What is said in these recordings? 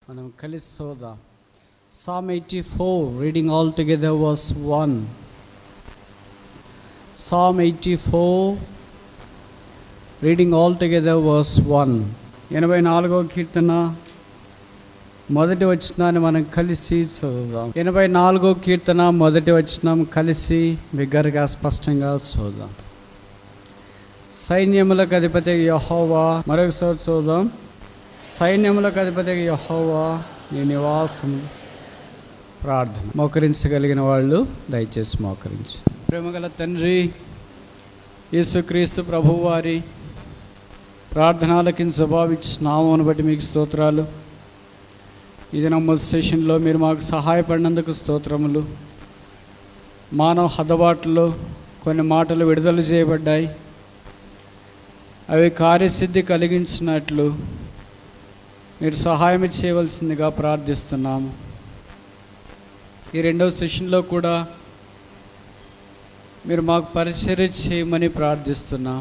మనం కలిసి చూద్దాం. Psalm 84, reading all together verse 1. Psalm 84, reading all together verse 1. 84వ కీర్తన మొదటి వచనాన్ని మనం కలిసి చదువుదాం. 84వ కీర్తన మొదటి వచనం కలిసి బిగ్గరగా స్పష్టంగా చూద్దాం. సైన్యములకు అధిపతి యెహోవా, మరొకసారి చూద్దాం. సైన్యములకు అధిపతి యెహోవా నీ నివాసం. ప్రార్థన. మోకరించగలిగిన వాళ్ళు దయచేసి మోకరించి. ప్రేమగల తండ్రి యేసుక్రీస్తు ప్రభువు వారి ప్రార్థనలకి జవాబిచ్చినామని బట్టి మీకు స్తోత్రాలు. ఇది నా మొదటి సెషన్లో మీరు మాకు సహాయపడినందుకు స్తోత్రములు. మానవ హద్దబాటులో కొన్ని మాటలు విడుదల చేయబడ్డాయి. అవి కార్యసిద్ధి కలిగించినట్లు మీరు సహాయం చేయవలసిందిగా ప్రార్థిస్తున్నాము. ఈ రెండవ సెషన్లో కూడా మీరు మాకు పరిచర్య చేయమని ప్రార్థిస్తున్నాం.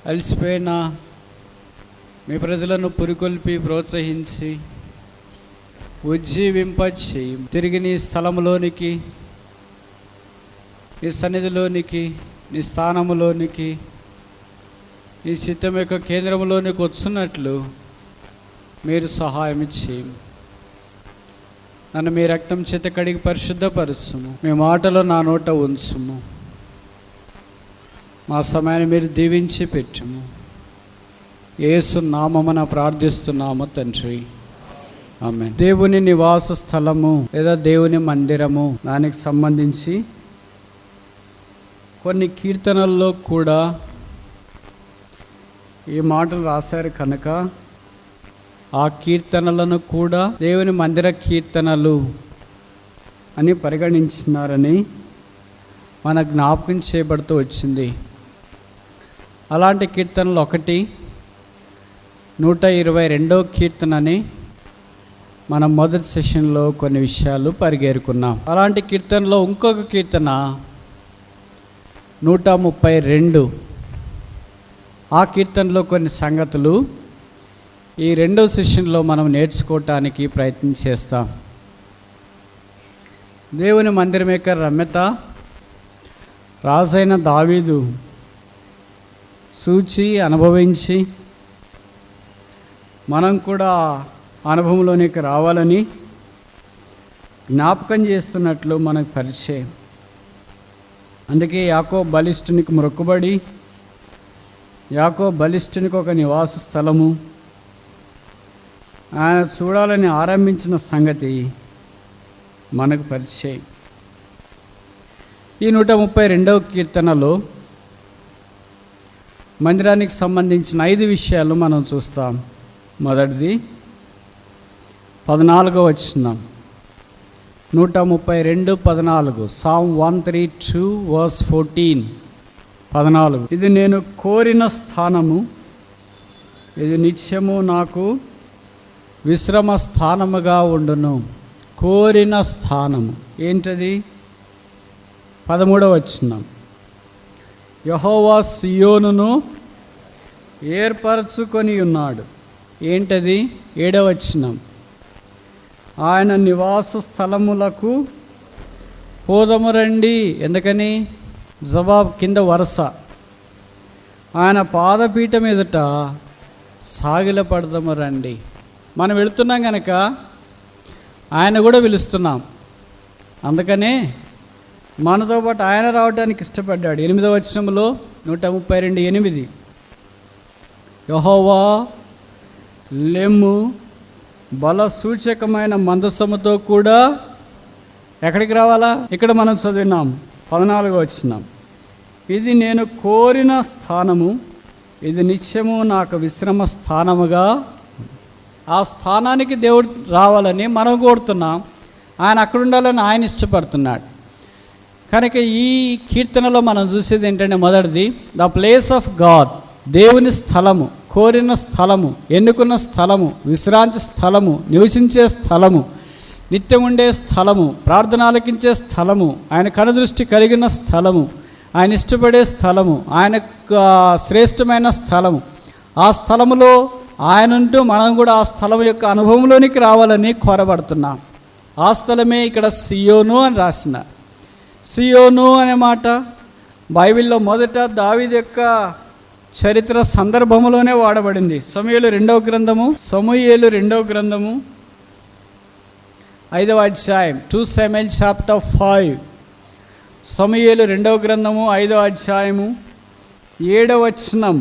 అలసిపోయిన మీ ప్రజలను పురికొల్పి ప్రోత్సహించి ఉజ్జీవింపచేయి. తిరిగి నీ స్థలములోనికి, నీ సన్నిధిలోనికి, నీ స్థానములోనికి, నీ చిత్తం యొక్క కేంద్రంలోనికి వచ్చున్నట్లు మీరు సహాయం చేయి. నన్ను మీ రక్తం చేత కడిగి పరిశుద్ధపరచుము. మీ మాటలో నా నోట ఉంచుము. మా సమయాన్ని మీరు దీవించి పెట్టుము. యేసు నామమున ప్రార్థిస్తున్నాము తండ్రి, ఆమేన్. దేవుని నివాస స్థలము లేదా దేవుని మందిరము, దానికి సంబంధించి కొన్ని కీర్తనల్లో కూడా ఈ మాటలు రాశారు కనుక ఆ కీర్తనలను కూడా దేవుని మందిర కీర్తనలు అని పరిగణించినారని మన జ్ఞాపకం చేయబడుతూ వచ్చింది. అలాంటి కీర్తనలు ఒకటి 122వ కీర్తనని మనం మొదటి సెషన్లో కొన్ని విషయాలు పరిగెరుకున్నాం. అలాంటి కీర్తనలో ఇంకొక కీర్తన 132. ఆ కీర్తనలో కొన్ని సంగతులు ఈ రెండవ సెషన్లో మనం నేర్చుకోవటానికి ప్రయత్నం చేస్తాం. దేవుని మందిరం యొక్క రమ్యత రాజైన దావీదు చూచి అనుభవించి మనం కూడా అనుభవంలోనికి రావాలని జ్ఞాపకం చేస్తున్నట్లు మనకు పరిచయం. అందుకే యాకోబు బలిష్ఠునికి మొక్కుబడి, యాకోబు బలిష్ఠునికి ఒక నివాస స్థలము ఆయన చూడాలని ఆరంభించిన సంగతి మనకు పరిచయం. ఈ 132వ కీర్తనలో మందిరానికి సంబంధించిన 5 విషయాలు మనం చూస్తాం. మొదటిది 14వ వచనం, 132:14. Psalm 132 verse 14. 14. ఇది నేను కోరిన స్థానము, ఇది నిత్యము నాకు విశ్రమ స్థానముగా ఉండును. కోరిన స్థానము ఏంటది? 13వ వచనం, యెహోవా సియోనును ఏర్పరచుకొని ఉన్నాడు. ఏంటది? 7వ వచనం, ఆయన నివాస స్థలములకు పోదము రండి. ఎందుకని? జవాబు కింద వరుస, ఆయన పాదపీఠం ఎదుట సాగిలపడదాము రండి. మనం వెళుతున్నాం కనుక ఆయన కూడా పిలుస్తున్నాం. అందుకనే మనతో పాటు ఆయన రావడానికి ఇష్టపడ్డాడు. 8వ వచనంలో 132:8, యెహోవా లెమ్ము బల సూచకమైన మందసముతో కూడా ఎక్కడికి రావాలా? ఇక్కడ మనం చదివినాం 14వ వచనం, ఇది నేను కోరిన స్థానము, ఇది నిత్యము నాకు విశ్రమ స్థానముగా. ఆ స్థానానికి దేవుడు రావాలని మనం కోరుతున్నాం. ఆయన అక్కడ ఉండాలని ఆయన ఇష్టపడుతున్నాడు. కనుక ఈ కీర్తనలో మనం చూసేది ఏంటంటే, మొదటిది ద ప్లేస్ ఆఫ్ గాడ్, దేవుని స్థలము, కోరిన స్థలము, ఎన్నుకున్న స్థలము, విశ్రాంతి స్థలము, నివసించే స్థలము, నిత్యం ఉండే స్థలము, ప్రార్థనలకించే స్థలము, ఆయన కనుదృష్టి కలిగిన స్థలము, ఆయన ఇష్టపడే స్థలము, ఆయన శ్రేష్టమైన స్థలము. ఆ స్థలములో ఆయన ఉంటూ మనం కూడా ఆ స్థలం యొక్క అనుభవంలోనికి రావాలని కోరబడుతున్నాం. ఆ స్థలమే ఇక్కడ సియోను అని రాసిన. సియోను అనే మాట బైబిల్లో మొదట దావీదు యొక్క చరిత్ర సందర్భంలోనే వాడబడింది. సమూయేలు రెండవ గ్రంథము 5వ అధ్యాయం, 2 Samuel chapter 5. సమూయేలు 2వ గ్రంథము 5వ అధ్యాయము 7వ వచనం.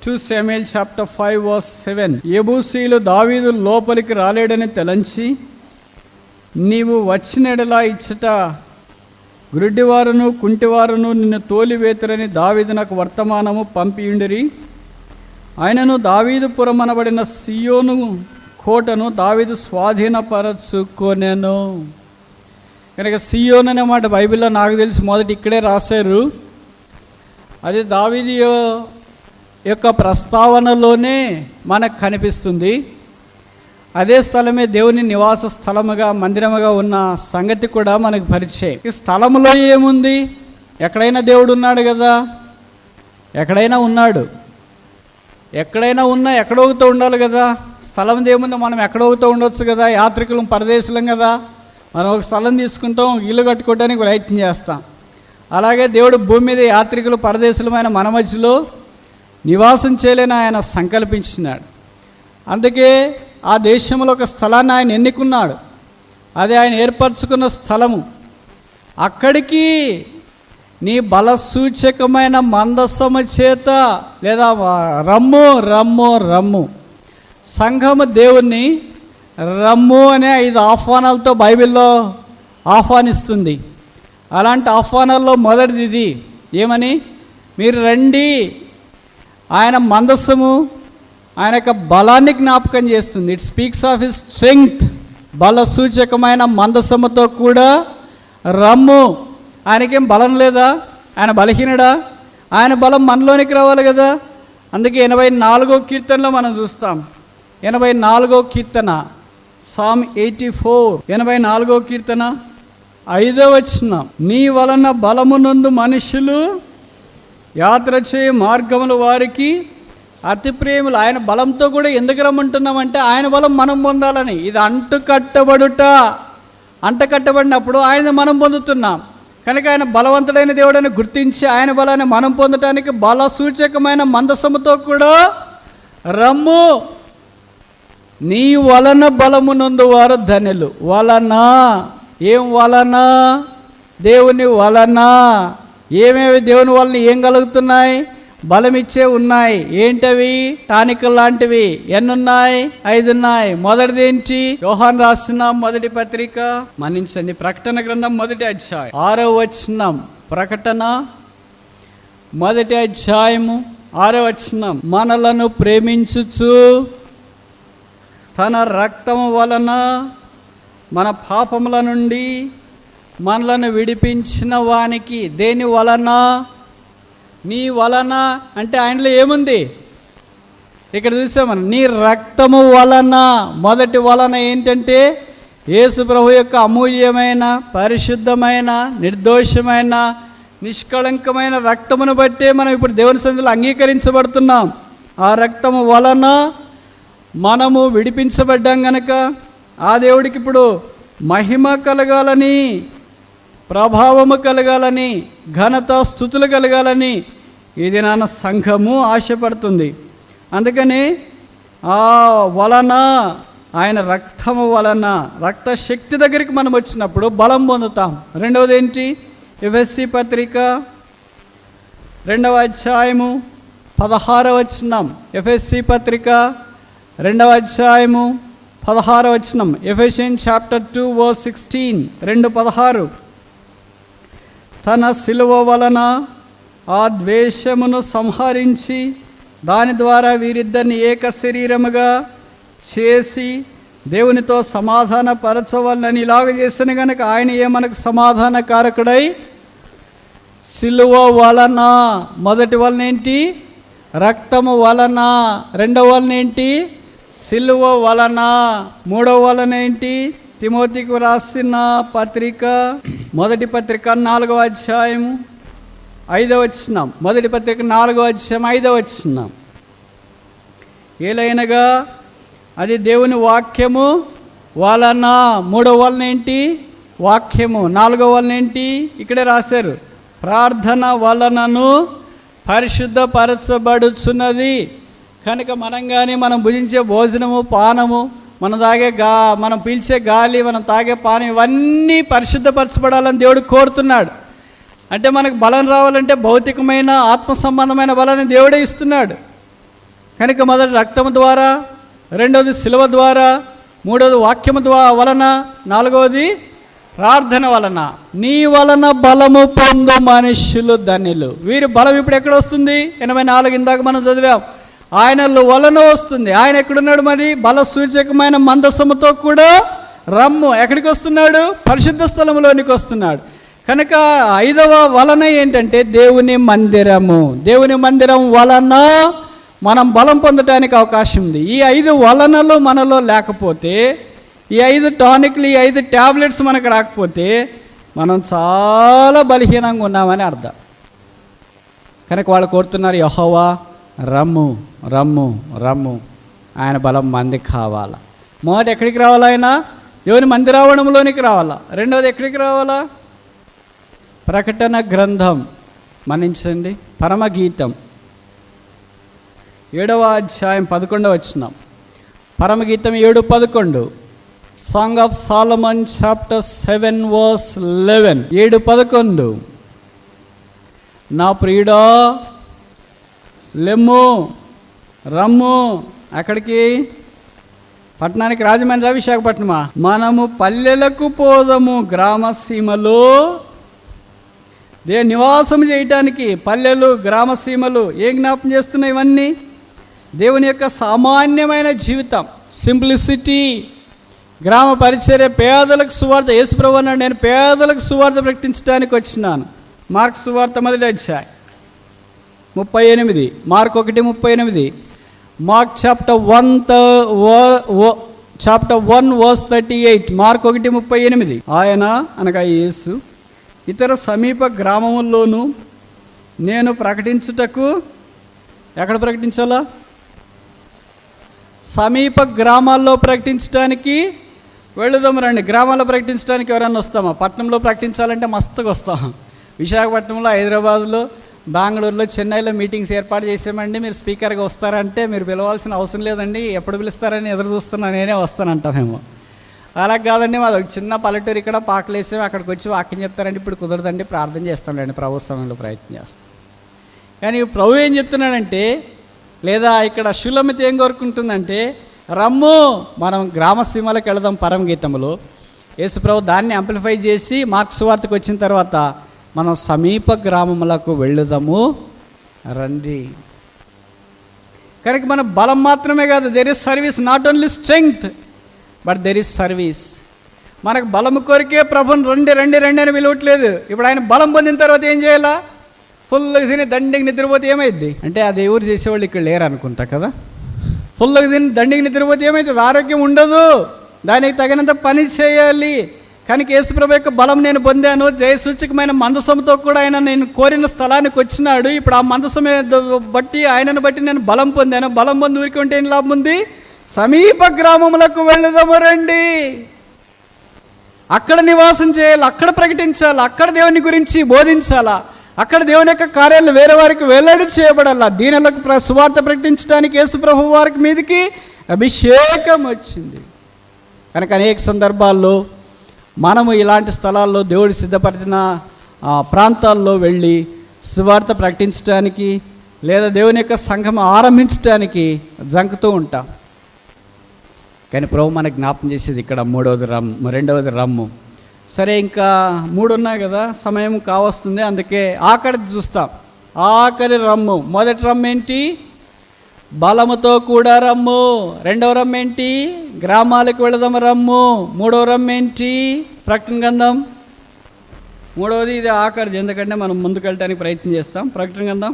2 Samuel chapter 5 verse 7. యెబూసీయులు దావీదు లోపలికి రాలేడని తలంచి, నీవు వచ్చినడలా ఇచ్చట గుడ్డివారును కుంటివారును నిన్ను తోలివేతురని దావీదు నాకు వర్తమానము పంపియుండిరి. ఆయనను దావీదుపురం అనబడిన సియోను కోటను దావీదు స్వాధీనపరచుకొనెను. కనుక సియోను అనే మాట బైబిల్లో నాకు తెలిసి మొదటి ఇక్కడే రాశారు. అది దావీదు యొక్క ప్రస్తావనలోనే మనకు కనిపిస్తుంది. అదే స్థలమే దేవుని నివాస స్థలముగా, మందిరముగా ఉన్న సంగతి కూడా మనకు పరిచయం. ఈ స్థలములో ఏముంది? ఎక్కడైనా దేవుడు ఉన్నాడు కదా, ఎక్కడైనా ఉన్నాడు. ఎక్కడైనా ఉన్నా ఎక్కడోగుతూ ఉండాలి కదా. స్థలం ఏముందో మనం ఎక్కడోగుతూ ఉండొచ్చు కదా. యాత్రికులం, పరదేశులం కదా. మనం ఒక స్థలం తీసుకుంటాం, ఇల్లు కట్టుకోవడానికి ప్రయత్నం చేస్తాం. అలాగే దేవుడు భూమి మీద యాత్రికులు, పరదేశులమైన మన మధ్యలో నివాసం చేయలేని ఆయన సంకల్పించినాడు. అందుకే ఆ దేశంలో ఒక స్థలాన్ని ఆయన ఎన్నుకున్నాడు. అది ఆయన ఏర్పరచుకున్న స్థలము. అక్కడికి నీ బలసూచకమైన మందసము చేత, లేదా రమ్ము రమ్ము రమ్ము, సంఘము దేవుణ్ణి రమ్ము అనే 5 ఆహ్వానాలతో బైబిల్లో ఆహ్వానిస్తుంది. అలాంటి ఆహ్వానాల్లో మొదటిది ఇది. ఏమని? మీరు రండి. ఆయన మందసము ఆయన యొక్క బలాన్ని జ్ఞాపకం చేస్తుంది. It speaks of his strength. బల సూచకమైన మందసముతో కూడా రమ్ము. ఆయనకేం బలం లేదా? ఆయన బలహీనుడా? ఆయన బలం మనలోనికి రావాలి కదా. అందుకే 84వ కీర్తనలో మనం చూస్తాం. 84వ కీర్తన, Psalm 84, 84వ కీర్తన 5వ వచనం. నీ వలన బలమునందు మనుషులు యాత్ర చేయ మార్గములు వారికి అతి ప్రేములు. ఆయన బలంతో కూడా ఎందుకు రమ్మంటున్నామంటే ఆయన బలం మనం పొందాలని. ఇది అంటకట్టబడినప్పుడు ఆయన మనం పొందుతున్నాం. కనుక ఆయన బలవంతుడైన దేవుడని గుర్తించి ఆయన బలాన్ని మనం పొందటానికి బల సూచకమైన మందసముతో కూడా రమ్ము. నీ వలన బలమునందు వారు ధన్యులు. వలన, ఏం వలన? దేవుని వలన. ఏమేమి దేవుని వలన ఏం కలుగుతున్నాయి? బలమిచ్చే ఉన్నాయి. ఏంటవి? టానికల్ లాంటివి. ఎన్నున్నాయి? 5 ఉన్నాయి. మొదటిది ఏంటి? యోహాను రాసిన మొదటి పత్రిక, మన్నించండి, ప్రకటన గ్రంథం 1వ అధ్యాయం 6వ వచనం. ప్రకటన 1వ అధ్యాయము 6వ వచనం. మనలను ప్రేమించుచు తన రక్తము వలన మన పాపముల నుండి మనలను విడిపించిన వానికి. దేని వలన? నీ వలన అంటే ఆయనలో ఏముంది? ఇక్కడ చూసామని, నీ రక్తము వలన. మొదటి వలన ఏంటంటే యేసు ప్రభు యొక్క అమూల్యమైన, పరిశుద్ధమైన, నిర్దోషమైన, నిష్కళంకమైన రక్తమును బట్టే మనం ఇప్పుడు దేవుని సన్నిధిలో అంగీకరించబడుతున్నాం. ఆ రక్తము వలన మనము విడిపించబడ్డాం. గనక ఆ దేవుడికి ఇప్పుడు మహిమ కలగాలని, ప్రభావము కలగాలని, ఘనత స్తుతులు కలగాలని ఇది నాన్న సంఘము ఆశపడుతుంది. అందుకని ఆ వలన, ఆయన రక్తము వలన, రక్త శక్తి దగ్గరికి మనం వచ్చినప్పుడు బలం పొందుతాం. రెండవది ఏంటి? ఎఫెసీ పత్రిక 2వ అధ్యాయము 16వ వచనం. ఎఫెసీ పత్రిక 2వ అధ్యాయము 16వ వచనం. Ephesians chapter 2 verse 16, 2:16. తన సిలువ వలన ఆ ద్వేషమును సంహరించి దాని ద్వారా వీరిద్దరిని ఏక శరీరముగా చేసి దేవునితో సమాధాన పరచవాలని ఇలాగ చేసిన కనుక ఆయన మనకు సమాధాన కారకుడై సిలువ వలన. మొదటి వలన ఏంటి? రక్తము వలన. రెండవ వలన ఏంటి? సిలువ వలన. మూడవ వలన ఏంటి? తిమోతికి రాసిన పత్రిక, మొదటి పత్రిక 4వ అధ్యాయము 5వ వచనం. మొదటి పత్రిక 4వ అధ్యాయం 5వ వచనం. ఏలైనగా అది దేవుని వాక్యము వలన. మూడో వలన ఏంటి? వాక్యము. నాలుగో వలన ఏంటి? ఇక్కడే రాశారు, ప్రార్థన వలనను పరిశుద్ధపరచబడుచున్నది. కనుక మనం భుజించే భోజనము, పానము, మనం పీల్చే గాలి, మనం తాగే పానం, ఇవన్నీ పరిశుద్ధపరచబడాలని దేవుడు కోరుతున్నాడు. అంటే మనకు బలం రావాలంటే భౌతికమైన ఆత్మ సంబంధమైన బలాన్ని దేవుడే ఇస్తున్నాడు. కనుక మొదటి రక్తము ద్వారా, రెండవది శిలువ ద్వారా, మూడవది వాక్యము వలన, నాలుగవది ప్రార్థన వలన. నీ వలన బలము పొందు మనుష్యులు ధన్యులు. వీరి బలం ఇప్పుడు ఎక్కడ వస్తుంది? 84 ఇందాక మనం చదివాం. ఆయన వలన వస్తుంది. ఆయన ఎక్కడున్నాడు? మరి బల సూచకమైన మందసముతో కూడా రమ్ము. ఎక్కడికి వస్తున్నాడు? పరిశుద్ధ స్థలములోనికి వస్తున్నాడు. కనుక 5వ వలన ఏంటంటే దేవుని మందిరము. దేవుని మందిరం వలన మనం బలం పొందడానికి అవకాశం ఉంది. ఈ 5 వలనలు మనలో లేకపోతే, ఈ 5 టానిక్లు, ఈ 5 ట్యాబ్లెట్స్ మనకు రాకపోతే మనం చాలా బలహీనంగా ఉన్నామని అర్థం. కనుక వాళ్ళు కోరుతున్నారు, యెహోవా రమ్ము రమ్ము రమ్ము. ఆయన బలం మందికి కావాలా. మొదట ఎక్కడికి రావాలా? ఆయన దేవుని మందిరావణంలోనికి రావాలా. రెండవది ఎక్కడికి రావాలా? ప్రకటన గ్రంథం మన్నించండి, పరమగీతం 7వ అధ్యాయం 11వ వచనం. పరమగీతం 7:11. Song of Solomon chapter 7 verse 11. 7:11. నా ప్రియుడా లెమ్ము రమ్ము. అక్కడికి పట్టణానికి, రాజమండ్రి, విశాఖపట్నమా? మనము పల్లెలకు పోదము, గ్రామ సీమలో నివాసం చేయటానికి. పల్లెలు, గ్రామ సీమలు ఏం జ్ఞాపం చేస్తున్నాయి? ఇవన్నీ దేవుని యొక్క సామాన్యమైన జీవితం, సింప్లిసిటీ, గ్రామ పరిచర్య, పేదలకు సువార్త. యేసుప్రభువు అన్నాడు, నేను పేదలకు సువార్త ప్రకటించడానికి వచ్చినాను. మార్కు సువార్త 1వ అధ్యాయం 38. Mark 1:38. Mark chapter 1 verse 38. Mark 1:38. ఆయన అనగా యేసు ఇతర సమీప గ్రామముల్లోనూ నేను ప్రకటించుటకు, ఎక్కడ ప్రకటించాలా? సమీప గ్రామాల్లో ప్రకటించడానికి వెళుదాము రండి. గ్రామాల్లో ప్రకటించడానికి ఎవరన్నా వస్తామా? పట్టణంలో ప్రకటించాలంటే మస్తుగా వస్తాం. విశాఖపట్నంలో, హైదరాబాద్లో, బెంగళూరులో, చెన్నైలో మీటింగ్స్ ఏర్పాటు చేసామండి, మీరు స్పీకర్గా వస్తారంటే మీరు పిలవాల్సిన అవసరం లేదండి, ఎప్పుడు పిలుస్తారని ఎదురు చూస్తున్నా, నేనే వస్తానంటామేమో. అలా కాదండి, మాది ఒక చిన్న పల్లెటూరు, ఇక్కడ పాకలేసాము, అక్కడికి వచ్చి వాక్యం చెప్తారంటే ఇప్పుడు కుదరదండి, ప్రార్థన చేస్తాంలేండి, ప్రభు సమయంలో ప్రయత్నం చేస్తాం. కానీ ప్రభు ఏం చెప్తున్నాడంటే, లేదా ఇక్కడ శూలమితి ఏం కోరుకుంటుందంటే, రమ్ము మనం గ్రామ సీమలకు వెళదాం. పరమగీతములో యేసు ప్రభు దాన్ని యాంప్లిఫై చేసి మార్కు సువార్తకు వచ్చిన తర్వాత మనం సమీప గ్రామములకు వెళ్ళుదాము రండి. కనుక మన బలం మాత్రమే కాదు, there is service. Not only strength but there is service. మనకు బలము కొరికే ప్రభుని రండి రండి రండి అని పిలవట్లేదు. ఇప్పుడు ఆయన బలం పొందిన తర్వాత ఏం చేయాలా? ఫుల్గా తిని దండికి నిద్రపోతే ఏమైద్ది? అంటే అది ఎవరు చేసేవాళ్ళు ఇక్కడ లేరు అనుకుంటా కదా. ఫుల్గా తిని దండికి నిద్రపోతే ఏమవుతుంది? ఆరోగ్యం ఉండదు. దానికి తగినంత పని చేయాలి. కనుక యేసుప్రభు యొక్క బలం నేను పొందాను. జయసూచకమైన మందసంతో కూడా ఆయన నేను కోరిన స్థలానికి వచ్చినాడు. ఇప్పుడు ఆ మందసం బట్టి, ఆయనను బట్టి నేను బలం పొందాను. బలం పొంది ఊరికి ఉంటే ఏం లాభం ఉంది? సమీప గ్రామములకు వెళ్ళదాము రండి. అక్కడ నివాసం చేయాలి, అక్కడ ప్రకటించాలి, అక్కడ దేవుని గురించి బోధించాలా, అక్కడ దేవుని యొక్క కార్యాలు వేరే వారికి వెల్లడి చేయబడాలా. దీనులకు సువార్త ప్రకటించడానికి యేసుప్రభు వారికి మీదకి అభిషేకం వచ్చింది. కనుక అనేక సందర్భాల్లో మనము ఇలాంటి స్థలాల్లో దేవుడు సిద్ధపరిచిన ప్రాంతాల్లో వెళ్ళి సువార్త ప్రకటించడానికి లేదా దేవుని యొక్క సంఘం ఆరంభించడానికి జంకుతూ ఉంటాం. కానీ ప్రభు మనకు జ్ఞాపం చేసేది ఇక్కడ రెండవది రమ్ము. సరే, ఇంకా 3 ఉన్నాయి కదా, సమయం కావస్తుంది, అందుకే ఆఖరి చూస్తాం. ఆఖరి రమ్ము. మొదటి రమ్ము ఏంటి? బలముతో కూడా రమ్ము. రెండవ రమ్ము ఏంటి? గ్రామాలకు వెళదాము రమ్ము. మూడవ రమ్ము ఏంటి? ప్రకటన గ్రంథం. మూడవది ఇది ఆఖరిది, ఎందుకంటే మనం ముందుకు వెళ్ళడానికి ప్రయత్నం చేస్తాం. ప్రకటన గ్రంథం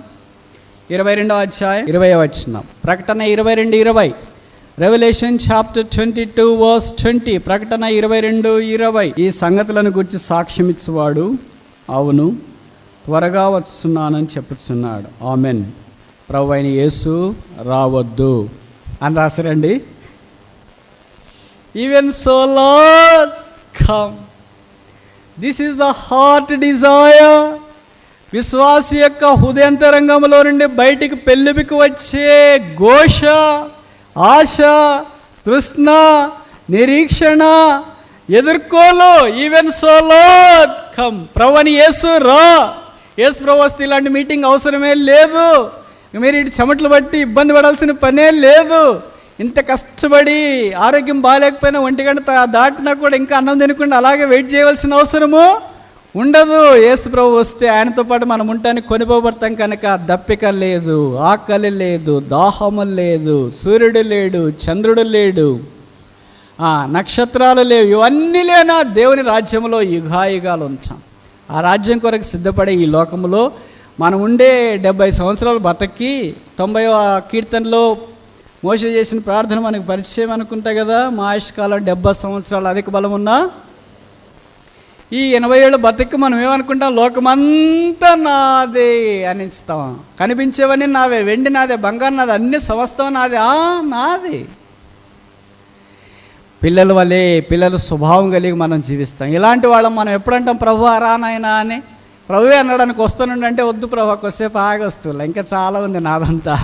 22వ అధ్యాయం 20వ వచనం. ప్రకటన 22:20. Revelation chapter 22 verse 20. ప్రకటన 22:20. ఈ సంగతులను గురించి సాక్ష్యం ఇచ్చేవాడు అవును త్వరగా వస్తున్నానని చెప్పుచున్నాడు. ఆమెన్. ప్రభువైన యేసు రావద్దు అని రాశారండి. Even so Lord come. This is the heart desire. విశ్వాసి యొక్క హృదయంతరంగంలో నుండి బయటికి పెళ్ళికి వచ్చే ఘోష, ఆశ, తృష్ణ, నిరీక్షణ, ఎదుర్కోలు. Even so Lord come. ప్రభువైన యేసు రా. యేసు ప్రభు వస్తే ఇలాంటి మీటింగ్ అవసరమే లేదు. మీరు ఇటు చెమటలు బట్టి ఇబ్బంది పడాల్సిన పనే లేదు. ఇంత కష్టపడి ఆరోగ్యం బాగాలేకపోయినా 1 గంట దాటినా కూడా ఇంకా అన్నం తినకుండా అలాగే వెయిట్ చేయవలసిన అవసరము ఉండదు. యేసు ప్రభు వస్తే ఆయనతో పాటు మనం ఉండటానికి కొనిపోబడతాం కనుక దప్పిక లేదు, ఆకలి లేదు, దాహము లేదు, సూర్యుడు లేడు, చంద్రుడు లేడు, నక్షత్రాలు లేవు. ఇవన్నీ లేనా దేవుని రాజ్యంలో యుగాయుగాలు ఉంటాం. ఆ రాజ్యం కొరకు సిద్ధపడే ఈ లోకంలో మనం ఉండే 70 సంవత్సరాలు బతకి 90వ కీర్తనలో మోషే చేసిన ప్రార్థన మనకు పరిచయం అనుకుంటా కదా. మా ఆయుష్కాలం 70 సంవత్సరాలు అధిక బలం ఉన్నా ఈ 80 ఏళ్ళు బతికి మనం ఏమనుకుంటాం, లోకమంతా నాదే అని ఇస్తాం. కనిపించేవన్నీ నావే, వెండి నాదే, బంగారం నాదే, అన్ని సమస్తం నాదే. నాది. పిల్లల వల్లే, పిల్లల స్వభావం కలిగి మనం జీవిస్తాం. ఇలాంటి వాళ్ళం మనం ఎప్పుడంటాం, ప్రభు రానాయనా అని. ప్రభువే అనడానికి వస్తానండి అంటే, వద్దు ప్రభు కొద్దిసేపు ఆగొస్తువులా, ఇంకా చాలా ఉంది నాదంతా,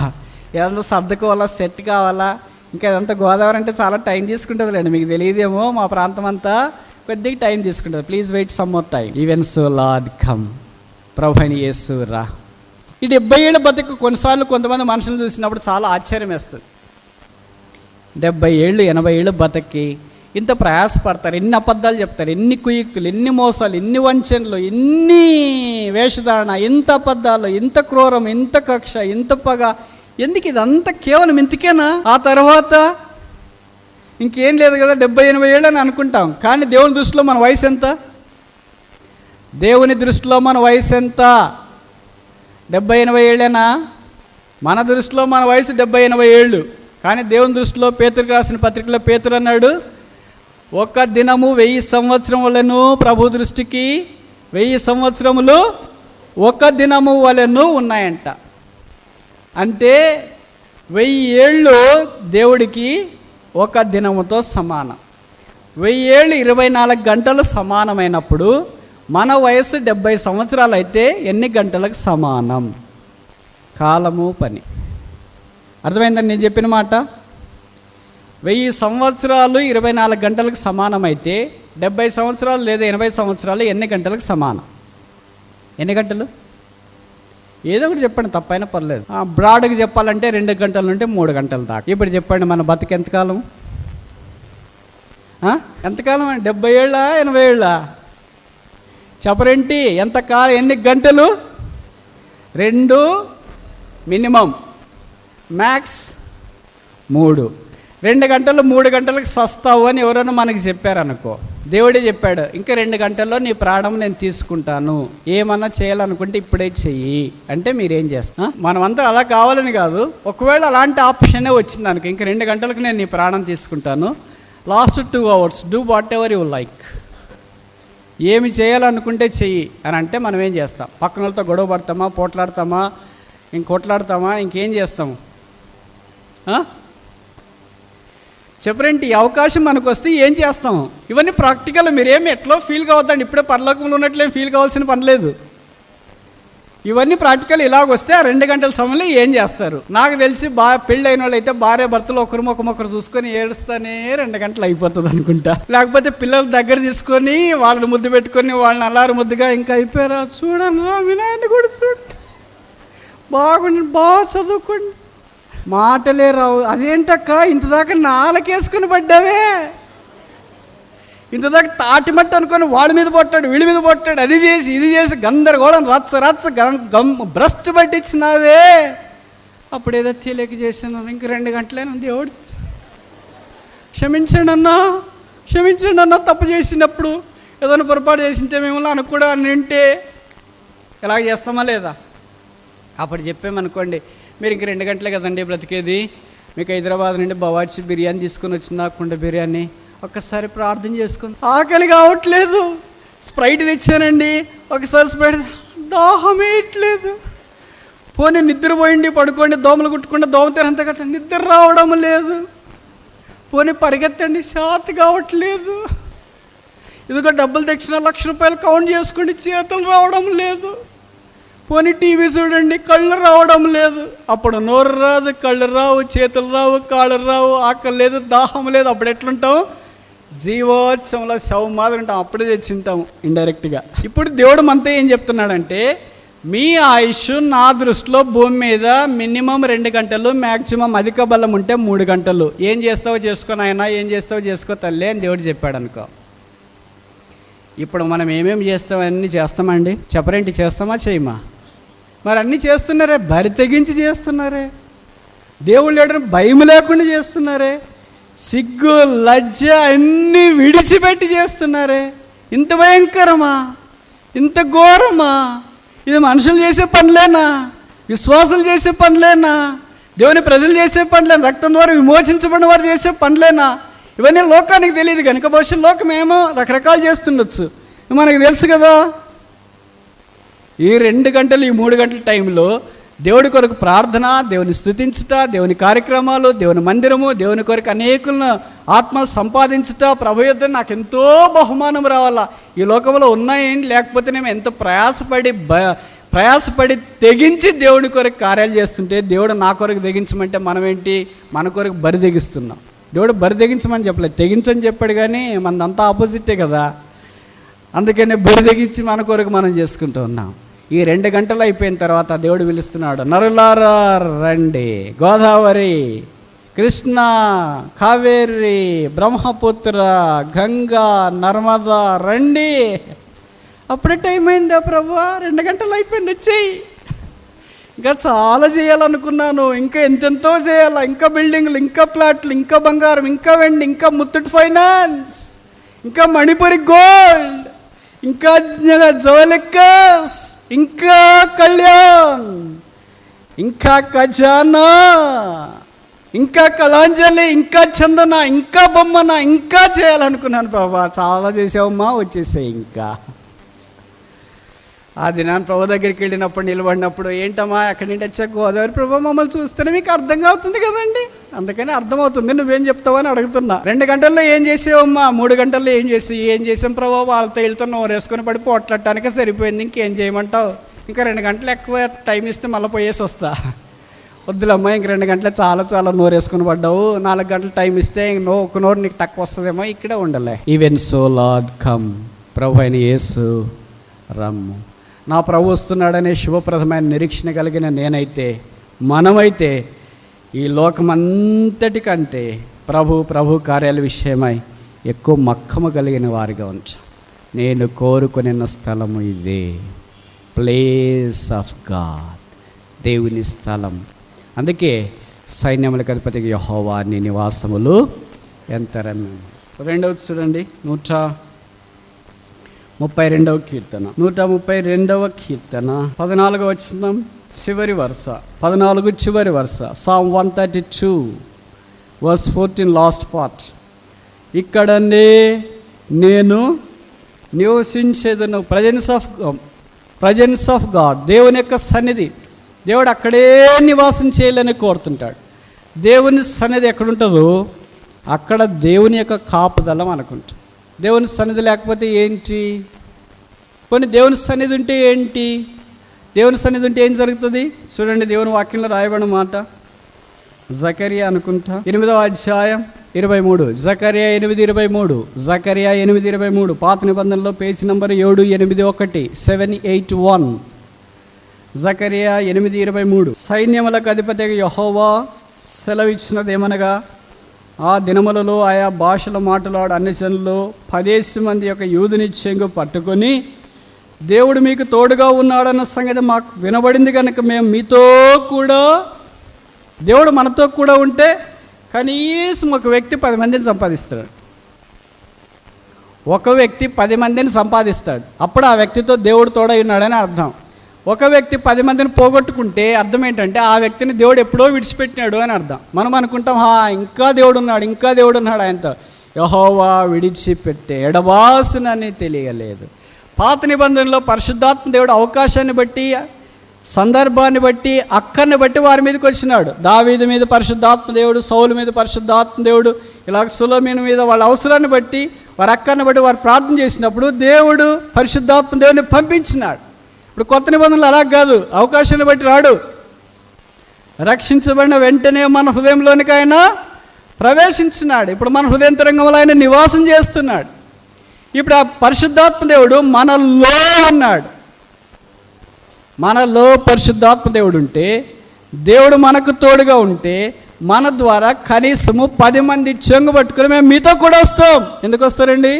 ఇదంతా సర్దుకోవాలా, సెట్ కావాలా, ఇంకా ఇదంతా గోదావరి అంటే చాలా టైం తీసుకుంటుంది లేండి. మీకు తెలియదేమో, మా ప్రాంతం అంతా కొద్దిగా టైం తీసుకుంటుంది. Please wait some more time. Even so Lord come. ప్రభువైన యేసు రా. ఈ 70 ఏళ్ళ బతుకు కొన్నిసార్లు కొంతమంది మనుషులు చూసినప్పుడు చాలా ఆశ్చర్యం వేస్తుంది. 70 ఏళ్ళు 80 ఏళ్ళు బతకి ఇంత ప్రయాసపడతారు, ఎన్ని అబద్ధాలు చెప్తారు, ఎన్ని కుయుక్తులు, ఎన్ని మోసాలు, ఎన్ని వంచనలు, ఎన్ని వేషధారణ, ఇంత అబద్ధాలు, ఇంత క్రూరం, ఇంత కక్ష, ఇంత పగ, ఎందుకు ఇదంతా కేవలం ఇంతకేనా? ఆ తర్వాత ఇంకేం లేదు కదా, 70-80 ఏళ్ళు అని అనుకుంటాం. కానీ దేవుని దృష్టిలో మన వయసు ఎంత? దేవుని దృష్టిలో మన వయసు ఎంత? 70-80 ఏళ్ళేనా? మన దృష్టిలో మన వయసు 70-80 ఏళ్ళు. కానీ దేవుని దృష్టిలో పేతురుకు రాసిన పత్రికలో పేతురు అన్నాడు, 1 దినము 1000 సంవత్సరములను ప్రభు దృష్టికి 1000 సంవత్సరములు 1 దినము వలెను ఉన్నాయంట. అంటే 1000 ఏళ్ళు దేవుడికి 1 దినముతో సమానం. 1000 ఏళ్ళు 24 గంటలు సమానమైనప్పుడు మన వయసు 70 సంవత్సరాలు అయితే ఎన్ని గంటలకు సమానం? కాలము, పని. అర్థమైందని నేను చెప్పిన మాట? 1000 సంవత్సరాలు 24 గంటలకు సమానమైతే 70 సంవత్సరాలు లేదా 80 సంవత్సరాలు ఎన్ని గంటలకు సమానం? ఎన్ని గంటలు? ఏదో ఒకటి చెప్పండి, తప్పైనా పర్లేదు. బ్రాడ్గా చెప్పాలంటే 2 గంటల నుండి 3 గంటల దాకా. ఇప్పుడు చెప్పండి, మన బతుకు ఎంతకాలం? ఎంతకాలం అండి? 70 ఏళ్ళా 80 ఏళ్ళా? చెప్పరేంటి? ఎన్ని గంటలు? 2 మినిమం, మ్యాక్స్ 3. 2 గంటలు 3 గంటలకు సస్తావు అని ఎవరైనా మనకి చెప్పారనుకో, దేవుడే చెప్పాడు, ఇంకా 2 గంటల్లో నీ ప్రాణం నేను తీసుకుంటాను, ఏమన్నా చేయాలనుకుంటే ఇప్పుడే చెయ్యి అంటే మీరేం చేస్తా? మనమంతా అలా కావాలని కాదు, ఒకవేళ అలాంటి ఆప్షనే వచ్చింది అనుకో, ఇంకా 2 గంటలకు నేను నీ ప్రాణం తీసుకుంటాను, last 2 hours do what ever you like, ఏమి చేయాలనుకుంటే చెయ్యి అని అంటే మనం ఏం చేస్తాం? పక్కన వాళ్ళతో గొడవ పడతామా, పోట్లాడతామా, కొట్లాడతామా, ఇంకేం చేస్తాము? చెప్పరేంటి? ఈ అవకాశం మనకు వస్తే ఏం చేస్తాము? ఇవన్నీ ప్రాక్టికల్. మీరేమి ఎట్లో ఫీల్ కావద్దండి, ఇప్పుడే పరలోకంలో ఉన్నట్లేం ఫీల్ కావాల్సిన పని లేదు. ఇవన్నీ ప్రాక్టికల్. ఇలాగొస్తే ఆ 2 గంటల సమయంలో ఏం చేస్తారు? నాకు తెలిసి పెళ్ళి అయిన వాళ్ళు అయితే భార్య భర్తలు ఒకరు మొక్కరు చూసుకొని ఏడుస్తానే 2 గంటలు అయిపోతుంది అనుకుంటా. లేకపోతే పిల్లల దగ్గర తీసుకొని వాళ్ళని ముద్దు పెట్టుకొని వాళ్ళని అల్లారు ముద్దుగా ఇంకా అయిపోయారా చూడండి రా మీ నాయన కూడా చూడండి, బాగుండి, బాగా చదువుకోండి, మాటలే రావు. అదేంటక్క ఇంతదాకా నాలుకేసుకుని పడ్డావే, ఇంతదాకా తాటిమట్టు అనుకొని వాళ్ళ మీద పట్టాడు, వీళ్ళ మీద పట్టాడు, అది చేసి ఇది చేసి గందరగోళం రచ్చ భ్రష్ట్ పట్టించినావే, అప్పుడు ఏదో తెలియక చేసినాను, ఇంక 2 గంటలేనా? దేవుడు క్షమించండి అన్నా, తప్పు చేసినప్పుడు ఏదైనా పొరపాటు చేసింటే మిమ్మల్ని అనుకు కూడా నింటే ఎలాగ చేస్తామా లేదా? అప్పుడు చెప్పామనుకోండి, మీరు ఇంక 2 గంటలే కదండి బ్రతికేది, మీకు హైదరాబాద్ నుండి బవాచి బిర్యానీ తీసుకొని వచ్చిన కుండ బిర్యానీ, ఒక్కసారి ప్రార్థన చేసుకుని, ఆకలి కావట్లేదు, స్ప్రైట్ తెచ్చానండి, ఒకసారి స్ప్రైట్, దాహం వేయట్లేదు, పోనీ నిద్రపోయిండి పడుకోండి, దోమలు కుట్టుకుంటే దోమ తెరంత గట్ట నిద్ర రావడం లేదు. పోనీ పరిగెత్తండి, శాతి కావట్లేదు. ఇదిగో డబ్బులు తెచ్చిన ₹1,00,000 కౌంట్ చేసుకోండి, చేతులు రావడం లేదు. పోనీ టీవీ చూడండి, కళ్ళు రావడం లేదు. అప్పుడు నోరు రాదు, కళ్ళు రావు, చేతులు రావు, కాళ్ళు రావు, ఆకలి లేదు, దాహం లేదు. అప్పుడు ఎట్లుంటాం? జీవోత్సవంలో శవం మాదిరి ఉంటాం. అప్పుడే తెచ్చింటాము ఇండైరెక్ట్గా. ఇప్పుడు దేవుడు మనతో ఏం చెప్తున్నాడంటే, మీ ఆయుష్ నా దృష్టిలో భూమి మీద మినిమం 2 గంటలు, మ్యాక్సిమం అధిక బలం ఉంటే 3 గంటలు. ఏం చేస్తావో చేసుకో నాయనా, ఏం చేస్తావో చేసుకో తల్లి అని దేవుడు చెప్పాడు అనుకో. ఇప్పుడు మనం ఏమేమి చేస్తాం, అన్నీ చేస్తామండి? చెప్పరేంటి? చేస్తామా చేయమా? మరి అన్నీ చేస్తున్నారే, బరి తెగించి చేస్తున్నారే. దేవుళ్ళు లేడని భయం లేకుండా చేస్తున్నారే. సిగ్గు లజ్జ అన్నీ విడిచిపెట్టి చేస్తున్నారే. ఇంత భయంకరమా? ఇంత ఘోరమా? ఇది మనుషులు చేసే పనులేనా? విశ్వాసులు చేసే పనులేనా? దేవుని ప్రజలు చేసే పనులేనా? రక్తం ద్వారా విమోచించబడిన వారు చేసే పనులేనా? ఇవన్నీ లోకానికి తెలియదు కనుక బహుశా లోకం ఏమో రకరకాలు చేస్తుండొచ్చు, మనకు తెలుసు కదా. ఈ 2 గంటలు, ఈ 3 గంటల టైంలో దేవుడి కొరకు ప్రార్థన, దేవుని స్తుతించుట, దేవుని కార్యక్రమాలు, దేవుని మందిరము, దేవుని కొరకు అనేకులను ఆత్మ సంపాదించుట, ప్రభు యొద్ద నాకు ఎంతో బహుమానం రావాలా. ఈ లోకంలో ఉన్నాయేంటి, లేకపోతేనేమో ఎంతో ప్రయాసపడి తెగించి దేవుడి కొరకు కార్యాలు చేస్తుంటే, దేవుడు నా కొరకు తెగించమంటే మనమేంటి, మన కొరకు బరి తెగిస్తున్నాం. దేవుడు బరి తెగించమని చెప్పలేదు, తెగించని చెప్పాడు. కానీ మనదంతా ఆపోజిటే కదా. అందుకనే బరి తెగించి మన కొరకు మనం చేసుకుంటూ ఉన్నాం. ఈ 2 గంటలు అయిపోయిన తర్వాత దేవుడు పిలుస్తున్నాడు, నరులారా రండి, గోదావరి, కృష్ణ, కావేరి, బ్రహ్మపుత్ర, గంగా, నర్మదా రండి. అప్పుడే టైం అయిందా ప్రభువా? 2 గంటలు అయిపోయింది, వచ్చేయి. ఇంకా చాలా చేయాలనుకున్నాను, ఇంకా ఎంతెంతో చేయాలా, ఇంకా బిల్డింగ్లు, ఇంకా ప్లాట్లు, ఇంకా బంగారం, ఇంకా వెండి, ఇంకా ముత్తూట్ ఫైనాన్స్, ఇంకా మణిపురి గోల్డ్, ఇంకా జోలికస్, ఇంకా కళ్యాణ్, ఇంకా ఖజానా, ఇంకా కళాంజలి, ఇంకా చందన, ఇంకా బొమ్మన, ఇంకా చేయాలనుకున్నాను ప్రభా. చాలా చేసావమ్మా, వచ్చేసాయి. ఇంకా ఆ దినాన్ని ప్రభు దగ్గరికి వెళ్ళినప్పుడు నిలబడినప్పుడు, ఏంటమ్మా ఎక్కడి నుండి వచ్చా? గోదావరి ప్రభు, మమ్మల్ని చూస్తేనే మీకు అర్థంగా అవుతుంది కదండి, అందుకని అర్థమవుతుంది, నువ్వేం చెప్తావని అడుగుతున్నా. 2 గంటల్లో ఏం చేసావమ్మా? 3 గంటల్లో ఏం చేసాం ప్రభు? వాళ్ళతో వీళ్ళతో నోరేసుకొని పడి పోట్లాడటానికే సరిపోయింది, ఇంకేం చేయమంటావు? ఇంకా 2 గంటలు ఎక్కువ టైం ఇస్తే మళ్ళీ పోయేసి వస్తా. వద్దులమ్మా, ఇంక 2 గంటలే చాలా నోరేసుకొని పడ్డావు. 4 గంటలు టైం ఇస్తే ఒక నోరు నీకు తక్కువ వస్తుందేమో, ఇక్కడే ఉండలే. ఈవెన్ సో లార్డ్ కమ్, ప్రభు అయిన యేసు రమ్ము. నా ప్రభు వస్తున్నాడనే శుభప్రదమైన నిరీక్షణ కలిగిన నేనైతే, మనమైతే ఈ లోకమంతటికంటే ప్రభు కార్యాల విషయమై ఎక్కువ మక్కము కలిగిన వారిగా ఉంటాం. నేను కోరుకున్న స్థలము ఇదే, ప్లేస్ ఆఫ్ గాడ్, దేవుని స్థలం. అందుకే సైన్యములకు అధిపతి యెహోవా నీ నివాసములు ఎంత రమ్యం. 2వ చూడండి, 132వ కీర్తన, 132వ కీర్తన 14వ వచనం చివరి వరుస, 14 చివరి వరుస. Psalm 132 verse 14 last part. ఇక్కడనే నేను నివసించేదను. ప్రజెన్స్ ఆఫ్ గాడ్, దేవుని యొక్క సన్నిధి. దేవుడు అక్కడే నివాసం చేయాలని కోరుతుంటాడు. దేవుని సన్నిధి ఎక్కడుంటుందో అక్కడ దేవుని యొక్క కాపుదలం అనుకుంటాం. దేవుని సన్నిధి లేకపోతే ఏంటి? కొన్ని దేవుని సన్నిధి ఉంటే ఏంటి? దేవుని సన్నిధి ఉంటే ఏం జరుగుతుంది? చూడండి, దేవుని వాక్యంలో రాయబడిన మాట, జకరియా అనుకుంటా 8వ అధ్యాయం 23, జకరియా 8:23, జకరియా 8:23, పాత నిబంధనలో పేజీ నంబర్ 781, 781, జకరియా 8:23. సైన్యములకు అధిపతి యెహోవా సెలవిచ్చినదేమనగా, ఆ దినములలో ఆయా భాషల మాట్లాడు అన్ని జనులు 10 మంది యొక్క యూదుని చెంగు పట్టుకొని, దేవుడు మీకు తోడుగా ఉన్నాడన్న సంగతి మాకు వినబడింది కనుక మేము మీతో కూడా, దేవుడు మనతో కూడా ఉంటే కనీసం ఒక వ్యక్తి 10 మందిని సంపాదిస్తాడు. ఒక వ్యక్తి 10 మందిని సంపాదిస్తాడు, అప్పుడు ఆ వ్యక్తితో దేవుడు తోడై ఉన్నాడని అర్థం. ఒక వ్యక్తి 10 మందిని పోగొట్టుకుంటే అర్థం ఏంటంటే ఆ వ్యక్తిని దేవుడు ఎప్పుడో విడిచిపెట్టినాడు అని అర్థం. మనం అనుకుంటాం, ఇంకా దేవుడు ఉన్నాడు ఆయనతో. యెహోవా విడిచిపెట్టే ఎడబాసునని తెలియలేదు. పాత నిబంధనలో పరిశుద్ధాత్మ దేవుడు అవకాశాన్ని బట్టి సందర్భాన్ని బట్టి, అక్కర్ని బట్టి వారి మీదకి వచ్చినాడు. దావీదు మీద పరిశుద్ధాత్మ దేవుడు, సౌలు మీద పరిశుద్ధాత్మ దేవుడు, ఇలాగ సులోమీను మీద వాళ్ళ అవసరాన్ని బట్టి, వారి అక్కర్ని బట్టి వారు ప్రార్థన చేసినప్పుడు దేవుడు పరిశుద్ధాత్మ దేవుడిని పంపించినాడు. ఇప్పుడు కొత్త నిబంధనలు అలా కాదు, అవకాశాన్ని బట్టి రాడు. రక్షించబడిన వెంటనే మన హృదయంలోనికి ఆయన ప్రవేశించినాడు. ఇప్పుడు మన హృదయంతరంగంలో ఆయన నివాసం చేస్తున్నాడు. ఇప్పుడు ఆ పరిశుద్ధాత్మ దేవుడు మనలో ఉన్నాడు. మనలో పరిశుద్ధాత్మ దేవుడు ఉంటే, దేవుడు మనకు తోడుగా ఉంటే, మన ద్వారా కనీసము 10 మంది చెంగు పట్టుకుని మేము మీతో కూడా వస్తాం. ఎందుకు వస్తారండి?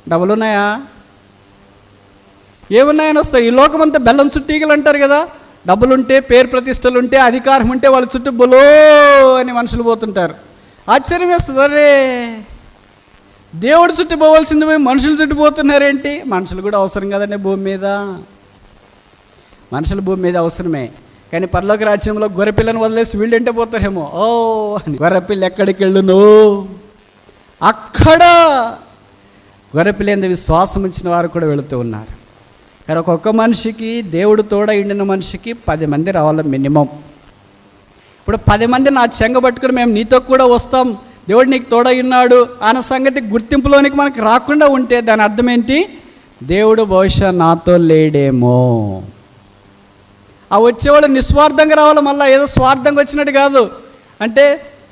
డబ్బులు ఉన్నాయా? ఏమున్నాయని వస్తాయి? ఈ లోకమంతా బెల్లం చుట్టీగలు అంటారు కదా. డబ్బులుంటే, పేరు ప్రతిష్టలు ఉంటే, అధికారం ఉంటే వాళ్ళ చుట్టూ బులో అని మనుషులు పోతుంటారు. ఆశ్చర్యం వేస్తుంది, అరే దేవుడు చుట్టూ పోవాల్సింది మేము మనుషులు చుట్టూ పోతున్నారేంటి? మనుషులు కూడా అవసరం కదండి భూమి మీద. మనుషులు భూమి మీద అవసరమే, కానీ పరలోక రాజ్యంలో గొర్రెపిల్లని వదిలేసి వీళ్ళంటే పోతారేమో. ఓ అని గొర్రెపిల్ల ఎక్కడికి వెళ్ళును, అక్కడ గొర్రెపిల్ల ఎందు విశ్వాసం ఇచ్చిన వారు కూడా వెళుతూ ఉన్నారు. కానీ ఒక్కొక్క మనిషికి, దేవుడు తోడ ఇండిన మనిషికి 10 మంది రావాలి మినిమం. ఇప్పుడు 10 మంది నా చెంగ పట్టుకుని మేము నీతో కూడా వస్తాం, దేవుడు నీకు తోడై ఉన్నాడు అన్న సంగతి గుర్తింపులోనికి మనకు రాకుండా ఉంటే దాని అర్థం ఏంటి? దేవుడు బహుశా నాతో లేడేమో. ఆ వచ్చేవాళ్ళు నిస్వార్థంగా రావాలి, మళ్ళీ ఏదో స్వార్థంగా వచ్చినట్టు కాదు. అంటే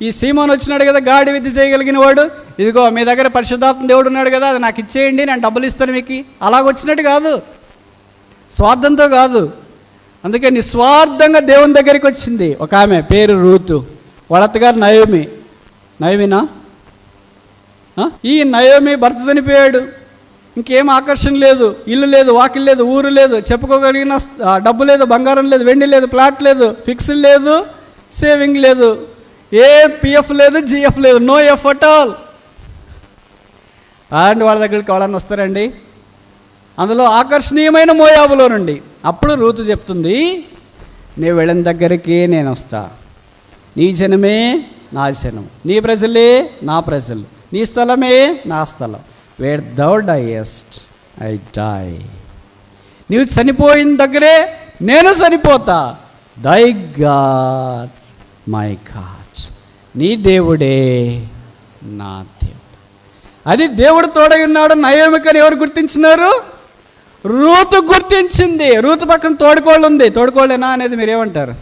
ఈ సీమోను వచ్చినాడు కదా, గాడి విద్య చేయగలిగిన వాడు, ఇదిగో మీ దగ్గర పరిశుద్ధాత్మ దేవుడు ఉన్నాడు కదా, అది నాకు ఇచ్చేయండి, నేను డబ్బులు ఇస్తాను మీకు, అలాగొచ్చినట్టు కాదు, స్వార్థంతో కాదు. అందుకే నిస్వార్థంగా దేవుని దగ్గరికి వచ్చింది ఒక ఆమె, పేరు రూతు. వాళ్ళ అత్తగారు నయోమినా. ఈ నయోమి భర్త చనిపోయాడు, ఇంకేం ఆకర్షణ లేదు, ఇల్లు లేదు, వాకిల్ లేదు, ఊరు లేదు, చెప్పుకోగలిగిన డబ్బు లేదు, బంగారం లేదు, వెండి లేదు, ప్లాట్ లేదు, ఫిక్స్డ్ లేదు, సేవింగ్ లేదు, ఏ పిఎఫ్ లేదు, జిఎఫ్ లేదు, no F at all. And వాళ్ళ దగ్గరికి ఎవరన్నా వస్తారండి? అందులో ఆకర్షణీయమైన మోయాబులో నుండి. అప్పుడు రూతు చెప్తుంది, నీవు వెళ్ళిన దగ్గరికి నేను వస్తా, నీ జనమే నా జనం, నీ ప్రజలే నా ప్రజలు, నీ స్థలమే నా స్థలం. Where thou diest I die. నీవు చనిపోయిన దగ్గరే నేను చనిపోతా. దై గాడ్ మై గాడ్, నీ దేవుడే నా దేవుడు. అది దేవుడు తోడై ఉన్నాడు. నయోమికని ఎవరు గుర్తించినారు? రూతు గుర్తించింది. రూతు పక్కన తోడుకోళ్ళు ఉంది. తోడుకోళ్ళేనా అనేది మీరేమంటారు?